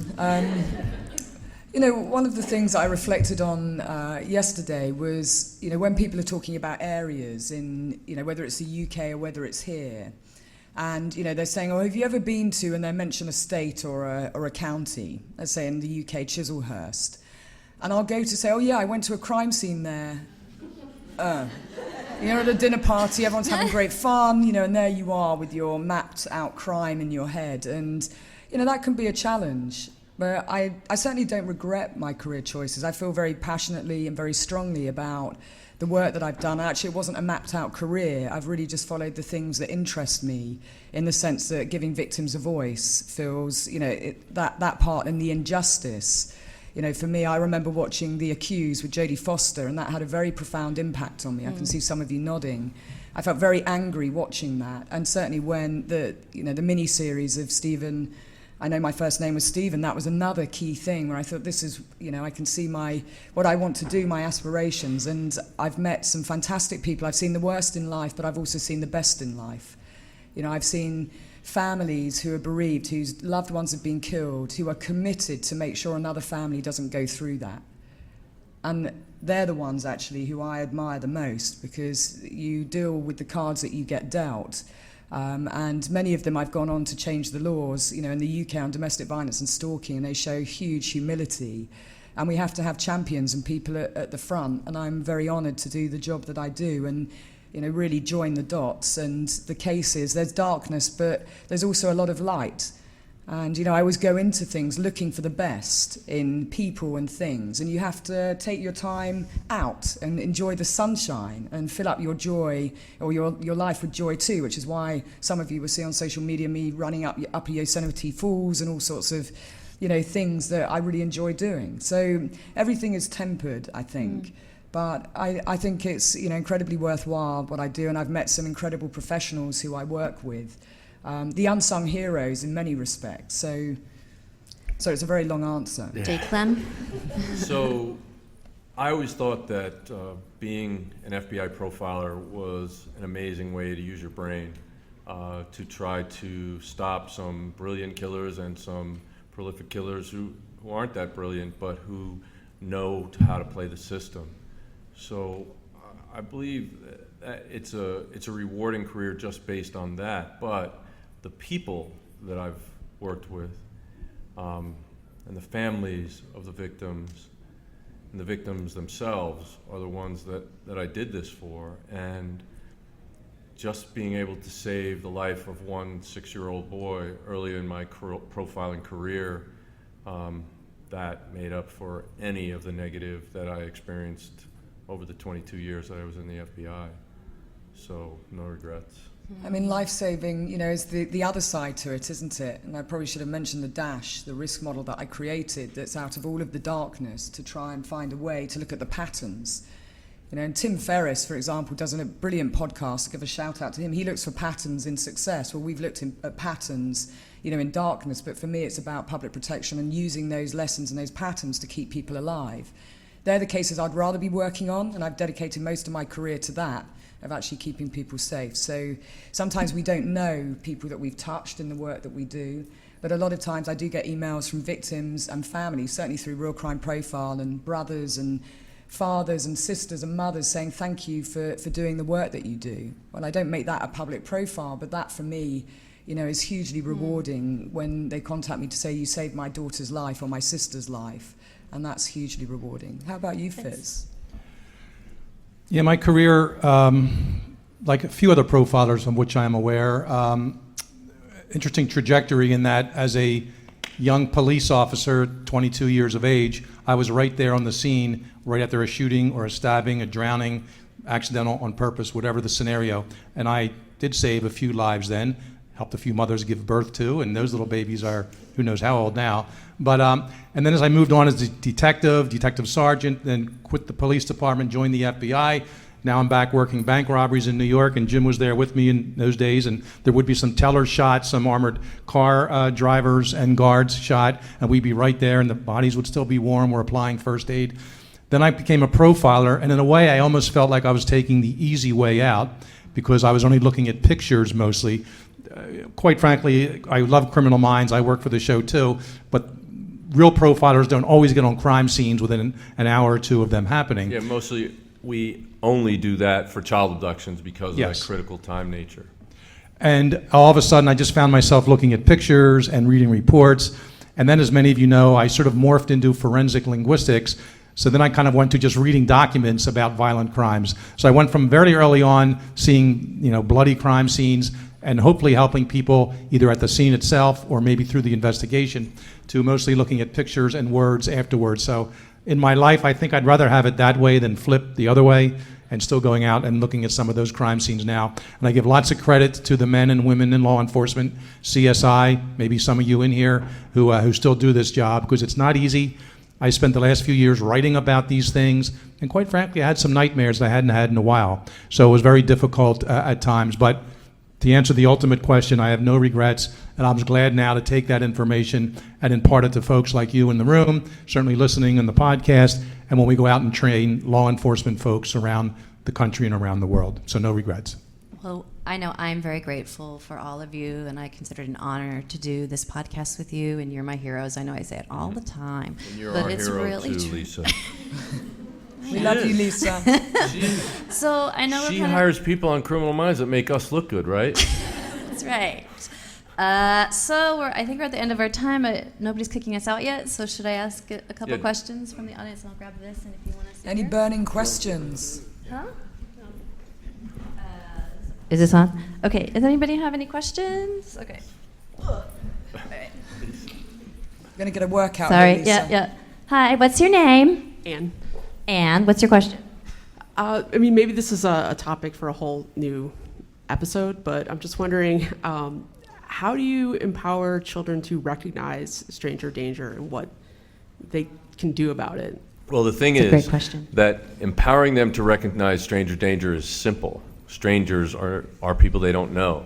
One of the things I reflected on yesterday was, when people are talking about areas in, whether it's the UK or whether it's here, and, they're saying, oh, have you ever been to, and they mention a state or a county, let's say in the UK, Chislehurst, and I'll go to say, oh, yeah, I went to a crime scene there. At a dinner party, everyone's having great fun, and there you are with your mapped out crime in your head, and, that can be a challenge. But I certainly don't regret my career choices. I feel very passionately and very strongly about the work that I've done. Actually, it wasn't a mapped-out career. I've really just followed the things that interest me, in the sense that giving victims a voice feels, that part and the injustice. For me, I remember watching The Accused with Jodie Foster, and that had a very profound impact on me. I can see some of you nodding. I felt very angry watching that, and certainly when the mini-series of Stephen... I know my first name was Stephen. That was another key thing where I thought, this is, I can see what I want to do, my aspirations. And I've met some fantastic people. I've seen the worst in life, but I've also seen the best in life. I've seen families who are bereaved, whose loved ones have been killed, who are committed to make sure another family doesn't go through that. And they're the ones, actually, who I admire the most, because you deal with the cards that you get dealt. And many of them I've gone on to change the laws, in the UK on domestic violence and stalking, and they show huge humility. And we have to have champions and people at the front, and I'm very honoured to do the job that I do and, really join the dots and the cases. There's darkness, but there's also a lot of light. And, I always go into things looking for the best in people and things. And you have to take your time out and enjoy the sunshine and fill up your joy, or your life with joy too, which is why some of you will see on social media me running up Upper Yosemite Falls and all sorts of, things that I really enjoy doing. So everything is tempered, I think. But I think it's, incredibly worthwhile what I do. And I've met some incredible professionals who I work with. The unsung heroes in many respects. So it's a very long answer. Yeah. Jay Clem? So I always thought that being an FBI profiler was an amazing way to use your brain to try to stop some brilliant killers and some prolific killers who aren't that brilliant but who know how to play the system. So I believe that it's a rewarding career just based on that. But the people that I've worked with and the families of the victims and the victims themselves are the ones that I did this for. And just being able to save the life of one 6-year-old boy early in my profiling career, that made up for any of the negative that I experienced over the 22 years that I was in the FBI. So no regrets. I mean, life-saving, is the other side to it, isn't it? And I probably should have mentioned the DASH, the risk model that I created that's out of all of the darkness to try and find a way to look at the patterns. And Tim Ferriss, for example, does a brilliant podcast. I'll give a shout out to him. He looks for patterns in success. Well, we've looked at patterns, in darkness, but for me it's about public protection and using those lessons and those patterns to keep people alive. they're the cases I'd rather be working on, and I've dedicated most of my career to that, of actually keeping people safe. So sometimes we don't know people that we've touched in the work that we do, but a lot of times I do get emails from victims and families, certainly through Real Crime Profile, and brothers and fathers and sisters and mothers saying thank you for doing the work that you do. Well, I don't make that a public profile, but that for me, is hugely rewarding when they contact me to say you saved my daughter's life or my sister's life, and that's hugely rewarding. How about you, Fitz? Yeah, my career, like a few other profilers of which I am aware, interesting trajectory in that as a young police officer, 22 years of age, I was right there on the scene, right after a shooting or a stabbing, a drowning, accidental, on purpose, whatever the scenario. And I did save a few lives then, helped a few mothers give birth to, and those little babies are who knows how old now. But and then as I moved on as a detective sergeant, then quit the police department, joined the FBI. Now I'm back working bank robberies in New York, and Jim was there with me in those days, and there would be some tellers shot, some armored car drivers and guards shot, and we'd be right there, and the bodies would still be warm. We're applying first aid. Then I became a profiler, and in a way I almost felt like I was taking the easy way out because I was only looking at pictures mostly. Quite frankly, I love Criminal Minds. I work for the show too, but real profilers don't always get on crime scenes within an hour or two of them happening. Yeah, mostly we only do that for child abductions because of Yes. that critical time nature. And all of a sudden, I just found myself looking at pictures and reading reports. And then, as many of you know, I sort of morphed into forensic linguistics. So then I kind of went to just reading documents about violent crimes. So I went from very early on seeing, bloody crime scenes and hopefully helping people either at the scene itself or maybe through the investigation, to mostly looking at pictures and words afterwards. So in my life, I think I'd rather have it that way than flip the other way and still going out and looking at some of those crime scenes now. And I give lots of credit to the men and women in law enforcement, CSI, maybe some of you in here who still do this job, because it's not easy. I spent the last few years writing about these things, and quite frankly, I had some nightmares that I hadn't had in a while. So it was very difficult at times. But to answer the ultimate question, I have no regrets, and I'm just glad now to take that information and impart it to folks like you in the room, certainly listening in the podcast, and when we go out and train law enforcement folks around the country and around the world. So no regrets. Well, I know I'm very grateful for all of you, and I consider it an honor to do this podcast with you, and you're my heroes. I know I say it all the time, And you're but our it's hero really too, true. Lisa. We love you, Lisa. So I know She we're kinda, hires people on Criminal Minds that make us look good, right? That's right. So I think we're at the end of our time. Nobody's kicking us out yet, so should I ask a couple Yeah. questions from the audience? And I'll grab this, and if you want to sit Any here. burning questions? Huh? Is this on? Okay. Does anybody have any questions? Okay. Going to get a workout. Sorry. here, Lisa. Yeah. Hi. What's your name? Anne. And what's your question? Maybe this is a topic for a whole new episode, but I'm just wondering, how do you empower children to recognize stranger danger and what they can do about it? Well, the thing That's a great is question. that empowering them to recognize stranger danger is simple. Strangers are people they don't know.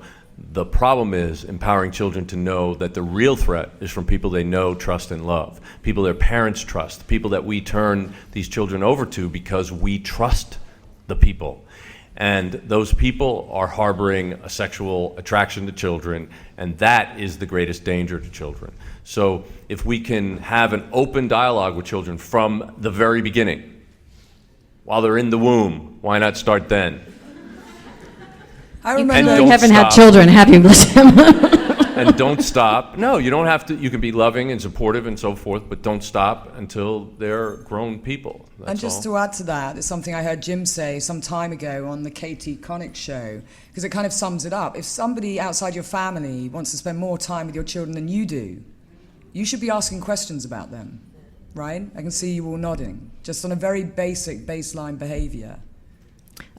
The problem is empowering children to know that the real threat is from people they know, trust, and love. People their parents trust, people that we turn these children over to because we trust the people. And those people are harboring a sexual attraction to children, and that is the greatest danger to children. So if we can have an open dialogue with children from the very beginning, while they're in the womb, why not start then? I You remember. clearly don't haven't had stop. children, have you, Tim? And don't stop. No, you don't have to. You can be loving and supportive and so forth, but don't stop until they're grown people. That's And just all. to add to that, it's something I heard Jim say some time ago on the Katie Connick show, because it kind of sums it up. If somebody outside your family wants to spend more time with your children than you do, you should be asking questions about them, right? I can see you all nodding, just on a very basic baseline behavior.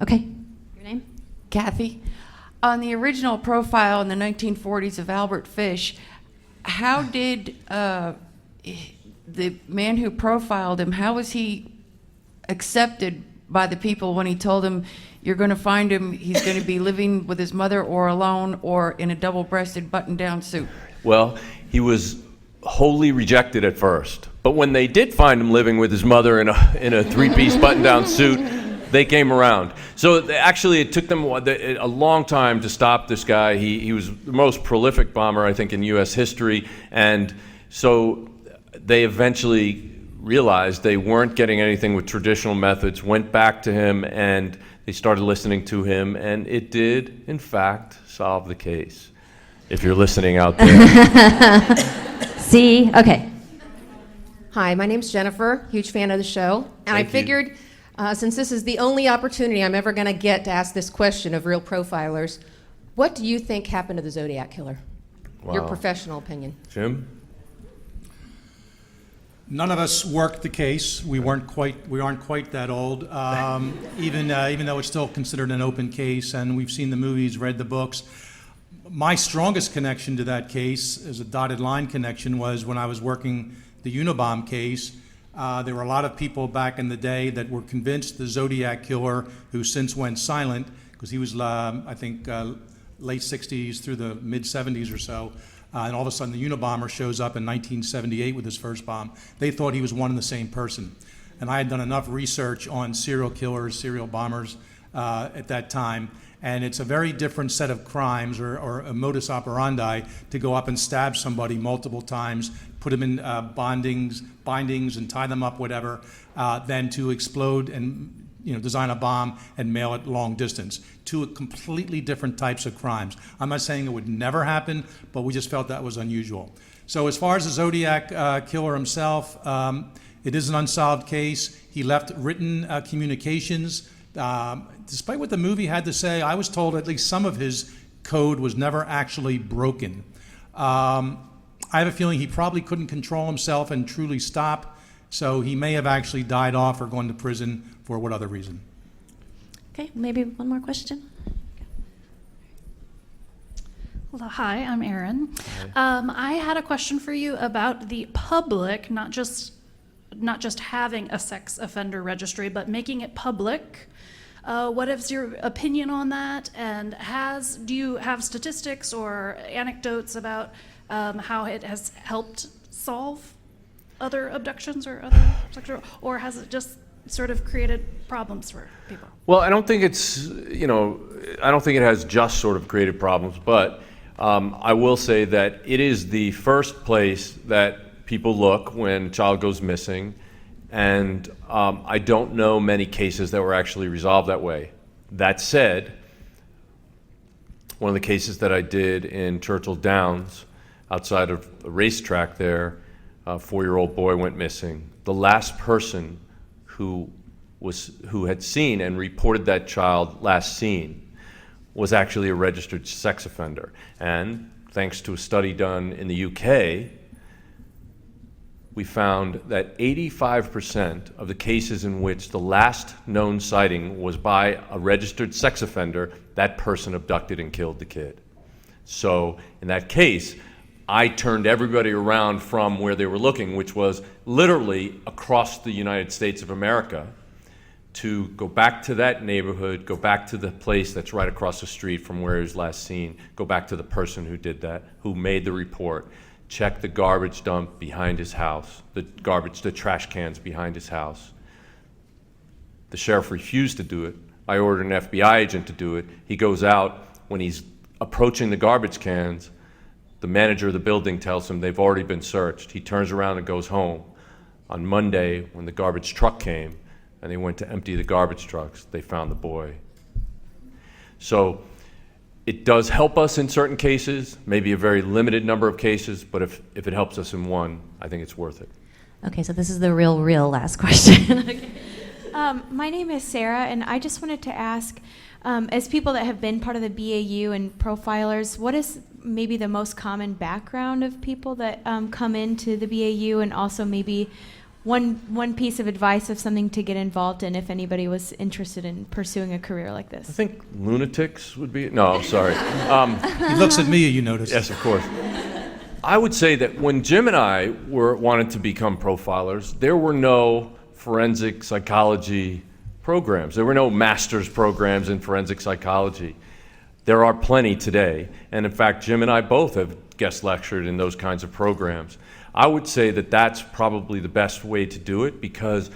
Okay. Your name? Kathy, on the original profile in the 1940s of Albert Fish, how did the man who profiled him, how was he accepted by the people when he told them, you're going to find him, he's going to be living with his mother or alone or in a double-breasted button-down suit? Well, he was wholly rejected at first. But when they did find him living with his mother in a three-piece button-down suit, they came around. So actually, it took them a long time to stop this guy. He was the most prolific bomber, I think, in U.S. history. And so they eventually realized they weren't getting anything with traditional methods, went back to him, and they started listening to him. And it did, in fact, solve the case. If you're listening out there. See? Okay. Hi, my name's Jennifer, huge fan of the show. And Thank I figured, since this is the only opportunity I'm ever going to get to ask this question of real profilers, what do you think happened to the Zodiac killer? Wow. Your professional opinion. Jim? None of us worked the case. We aren't quite that old. Even though it's still considered an open case, and we've seen the movies, read the books. My strongest connection to that case, as a dotted line connection, was when I was working the Unabomb case. There were a lot of people back in the day that were convinced the Zodiac killer, who since went silent, because he was, I think, late 60s through the mid 70s or so, and all of a sudden the Unabomber shows up in 1978 with his first bomb. They thought he was one and the same person. And I had done enough research on serial killers, serial bombers at that time. And it's a very different set of crimes or a modus operandi to go up and stab somebody multiple times, put them in bindings and tie them up, whatever, than to explode and design a bomb and mail it long distance. Two completely different types of crimes. I'm not saying it would never happen, but we just felt that was unusual. So as far as the Zodiac killer himself, it is an unsolved case. He left written communications. Despite what the movie had to say, I was told at least some of his code was never actually broken. I have a feeling he probably couldn't control himself and truly stop, so he may have actually died off or gone to prison for what other reason. Okay, maybe one more question. Well, hi, I'm Erin. I had a question for you about the public, not just having a sex offender registry, but making it public. What is your opinion on that? And do you have statistics or anecdotes about how it has helped solve other abductions or other sexual, or has it just sort of created problems for people? Well, I don't think I don't think it has just sort of created problems, but I will say that it is the first place that people look when a child goes missing. And I don't know many cases that were actually resolved that way. That said, one of the cases that I did in Churchill Downs, outside of a racetrack there, a 4-year-old boy went missing. The last person who had seen and reported that child last seen was actually a registered sex offender. And thanks to a study done in the UK, we found that 85% of the cases in which the last known sighting was by a registered sex offender, that person abducted and killed the kid. So in that case, I turned everybody around from where they were looking, which was literally across the United States of America, to go back to that neighborhood, go back to the place that's right across the street from where he was last seen, go back to the person who did that, who made the report. Check the garbage dump behind his house, the trash cans behind his house. The sheriff refused to do it. I ordered an FBI agent to do it. He goes out. When he's approaching the garbage cans, the manager of the building tells him they've already been searched. He turns around and goes home. On Monday, when the garbage truck came and they went to empty the garbage trucks, they found the boy. So it does help us in certain cases, maybe a very limited number of cases, but if it helps us in one, I think it's worth it. Okay, so this is the real last question. Okay. My name is Sarah, and I just wanted to ask, as people that have been part of the BAU and profilers, what is maybe the most common background of people that come into the BAU, and also maybe one piece of advice of something to get involved in if anybody was interested in pursuing a career like this? I think lunatics would be, no, I'm sorry. He looks at me, you notice. Yes, of course. I would say that when Jim and I wanted to become profilers, there were no forensic psychology programs. There were no master's programs in forensic psychology. There are plenty today, and in fact, Jim and I both have guest lectured in those kinds of programs. I would say that that's probably the best way to do it, because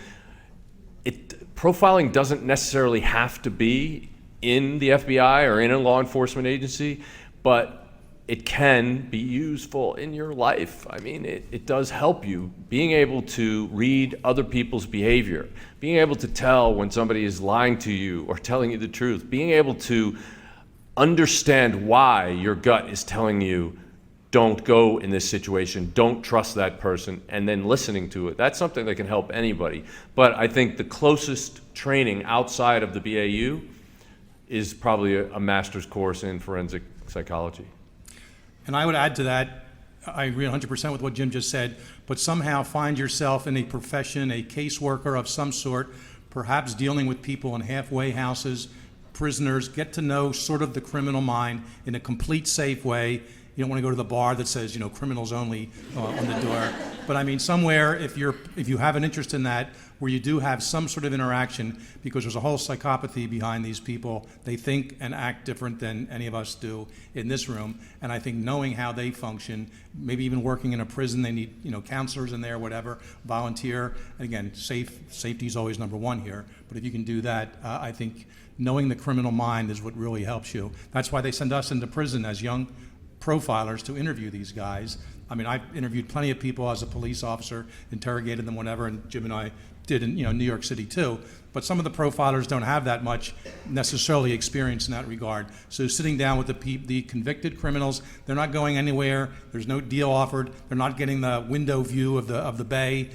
profiling doesn't necessarily have to be in the FBI or in a law enforcement agency, but it can be useful in your life. I mean, it does help you. Being able to read other people's behavior, being able to tell when somebody is lying to you or telling you the truth, being able to understand why your gut is telling you, don't go in this situation, don't trust that person, and then listening to it. That's something that can help anybody. But I think the closest training outside of the BAU is probably a master's course in forensic psychology. And I would add to that, I agree 100% with what Jim just said, but somehow find yourself in a profession, a caseworker of some sort, perhaps dealing with people in halfway houses, prisoners, get to know sort of the criminal mind in a complete safe way. You don't want to go to the bar that says, you know, criminals only on the door. But I mean, somewhere, if you have an interest in that, where you do have some sort of interaction, because there's a whole psychopathy behind these people. They think and act different than any of us do in this room. And I think knowing how they function, maybe even working in a prison, they need, you know, counselors in there, whatever, volunteer. And again, safety is always number one here. But if you can do that, I think knowing the criminal mind is what really helps you. That's why they send us into prison as young profilers to interview these guys. I mean, I've interviewed plenty of people as a police officer, interrogated them, whatever, and Jim and I did in, you know, New York City too. But some of the profilers don't have that much necessarily experience in that regard. So sitting down with the convicted criminals, they're not going anywhere. There's no deal offered. They're not getting the window view of the bay.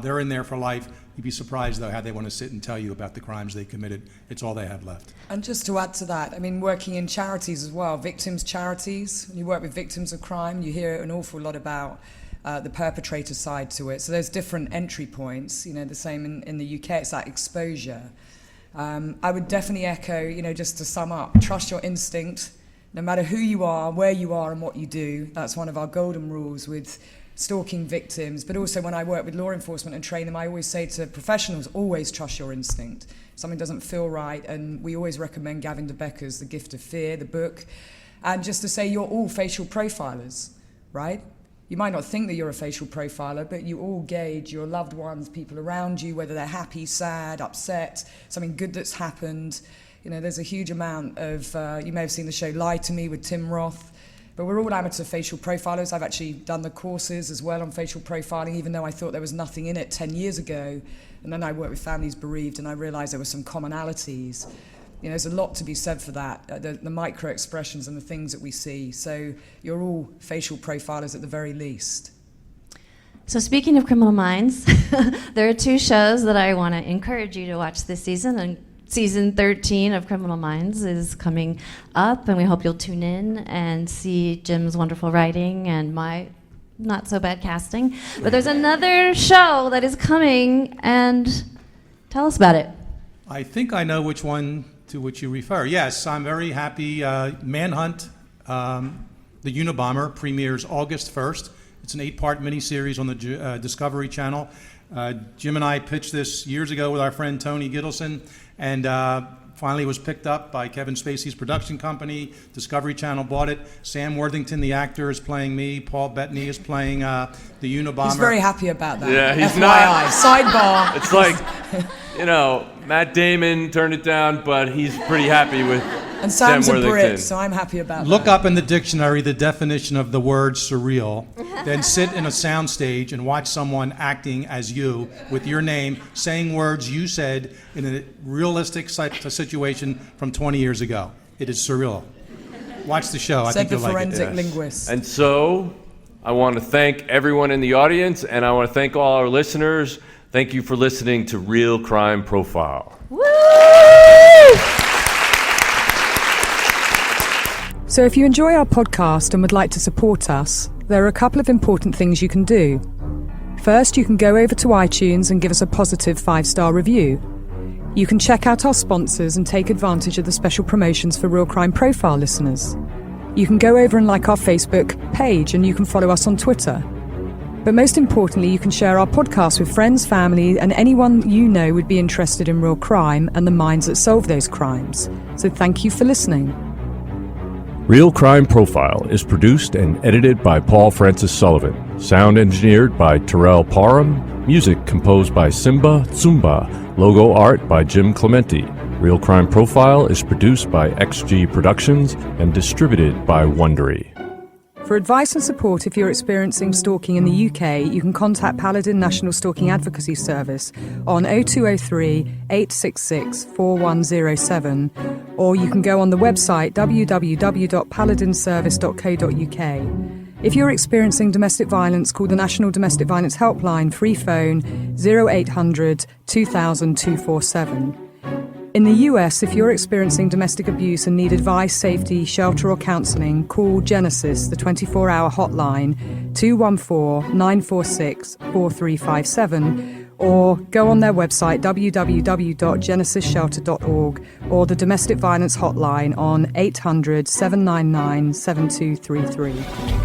They're in there for life. You'd be surprised, though, how they want to sit and tell you about the crimes they committed. It's all they have left. And just to add to that, I mean, working in charities as well, victims' charities, when you work with victims of crime, you hear an awful lot about the perpetrator side to it. So there's different entry points, you know, the same in the UK, it's that exposure. I would definitely echo, you know, just to sum up, trust your instinct, no matter who you are, where you are and what you do. That's one of our golden rules with stalking victims. But also when I work with law enforcement and train them, I always say to professionals, always trust your instinct. Something doesn't feel right, and we always recommend Gavin de Becker's The Gift of Fear, the book. And just to say, you're all facial profilers, right? You might not think that you're a facial profiler, but you all gauge your loved ones, people around you, whether they're happy, sad, upset, something good that's happened. You know, there's a huge amount of, you may have seen the show Lie to Me with Tim Roth, but we're all amateur facial profilers. I've actually done the courses as well on facial profiling, even though I thought there was nothing in it 10 years ago. And then I worked with families bereaved, and I realized there were some commonalities. You know, there's a lot to be said for that, the micro expressions and the things that we see. So you're all facial profilers at the very least. So speaking of Criminal Minds, there are two shows that I want to encourage you to watch this season. And season 13 of Criminal Minds is coming up, and we hope you'll tune in and see Jim's wonderful writing and my not so bad casting. But there's another show that is coming, and tell us about it. I think I know which one to which you refer. Yes, I'm very happy. Manhunt, the Unabomber, premieres August 1st. It's an 8-part miniseries on the Discovery Channel. Jim and I pitched this years ago with our friend Tony Gittleson, and finally was picked up by Kevin Spacey's production company. Discovery Channel bought it. Sam Worthington, the actor, is playing me. Paul Bettany is playing the Unabomber. He's very happy about that. Yeah, he's FYI. not. Sidebar. It's like, you know, Matt Damon turned it down, but he's pretty happy with And Sam's Sam a Worthington. Brit, so I'm happy about that. Look up in the dictionary the definition of the word surreal, then sit in a soundstage and watch someone acting as you with your name, saying words you said in a realistic situation from 20 years ago. It is surreal. Watch the show. I think you'll like it. Said the forensic linguist. And so I want to thank everyone in the audience, and I want to thank all our listeners. Thank you for listening to Real Crime Profile. Woo! So if you enjoy our podcast and would like to support us, there are a couple of important things you can do. First, you can go over to iTunes and give us a positive 5-star review. You can check out our sponsors and take advantage of the special promotions for Real Crime Profile listeners. You can go over and like our Facebook page, and you can follow us on Twitter. But most importantly, you can share our podcast with friends, family, and anyone you know would be interested in real crime and the minds that solve those crimes. So thank you for listening. Real Crime Profile is produced and edited by Paul Francis Sullivan. Sound engineered by Terrell Parham. Music composed by Simba Tsumba. Logo art by Jim Clemente. Real Crime Profile is produced by XG Productions and distributed by Wondery. For advice and support if you're experiencing stalking in the UK, you can contact Paladin National Stalking Advocacy Service on 0203 866 4107, or you can go on the website www.paladinservice.co.uk. If you're experiencing domestic violence, call the National Domestic Violence Helpline, free phone 0800 2000 247. In the US, if you're experiencing domestic abuse and need advice, safety, shelter or counselling, call Genesis, the 24-hour hotline, 214-946-4357, or go on their website, www.genesisshelter.org, or the Domestic Violence Hotline on 800-799-7233.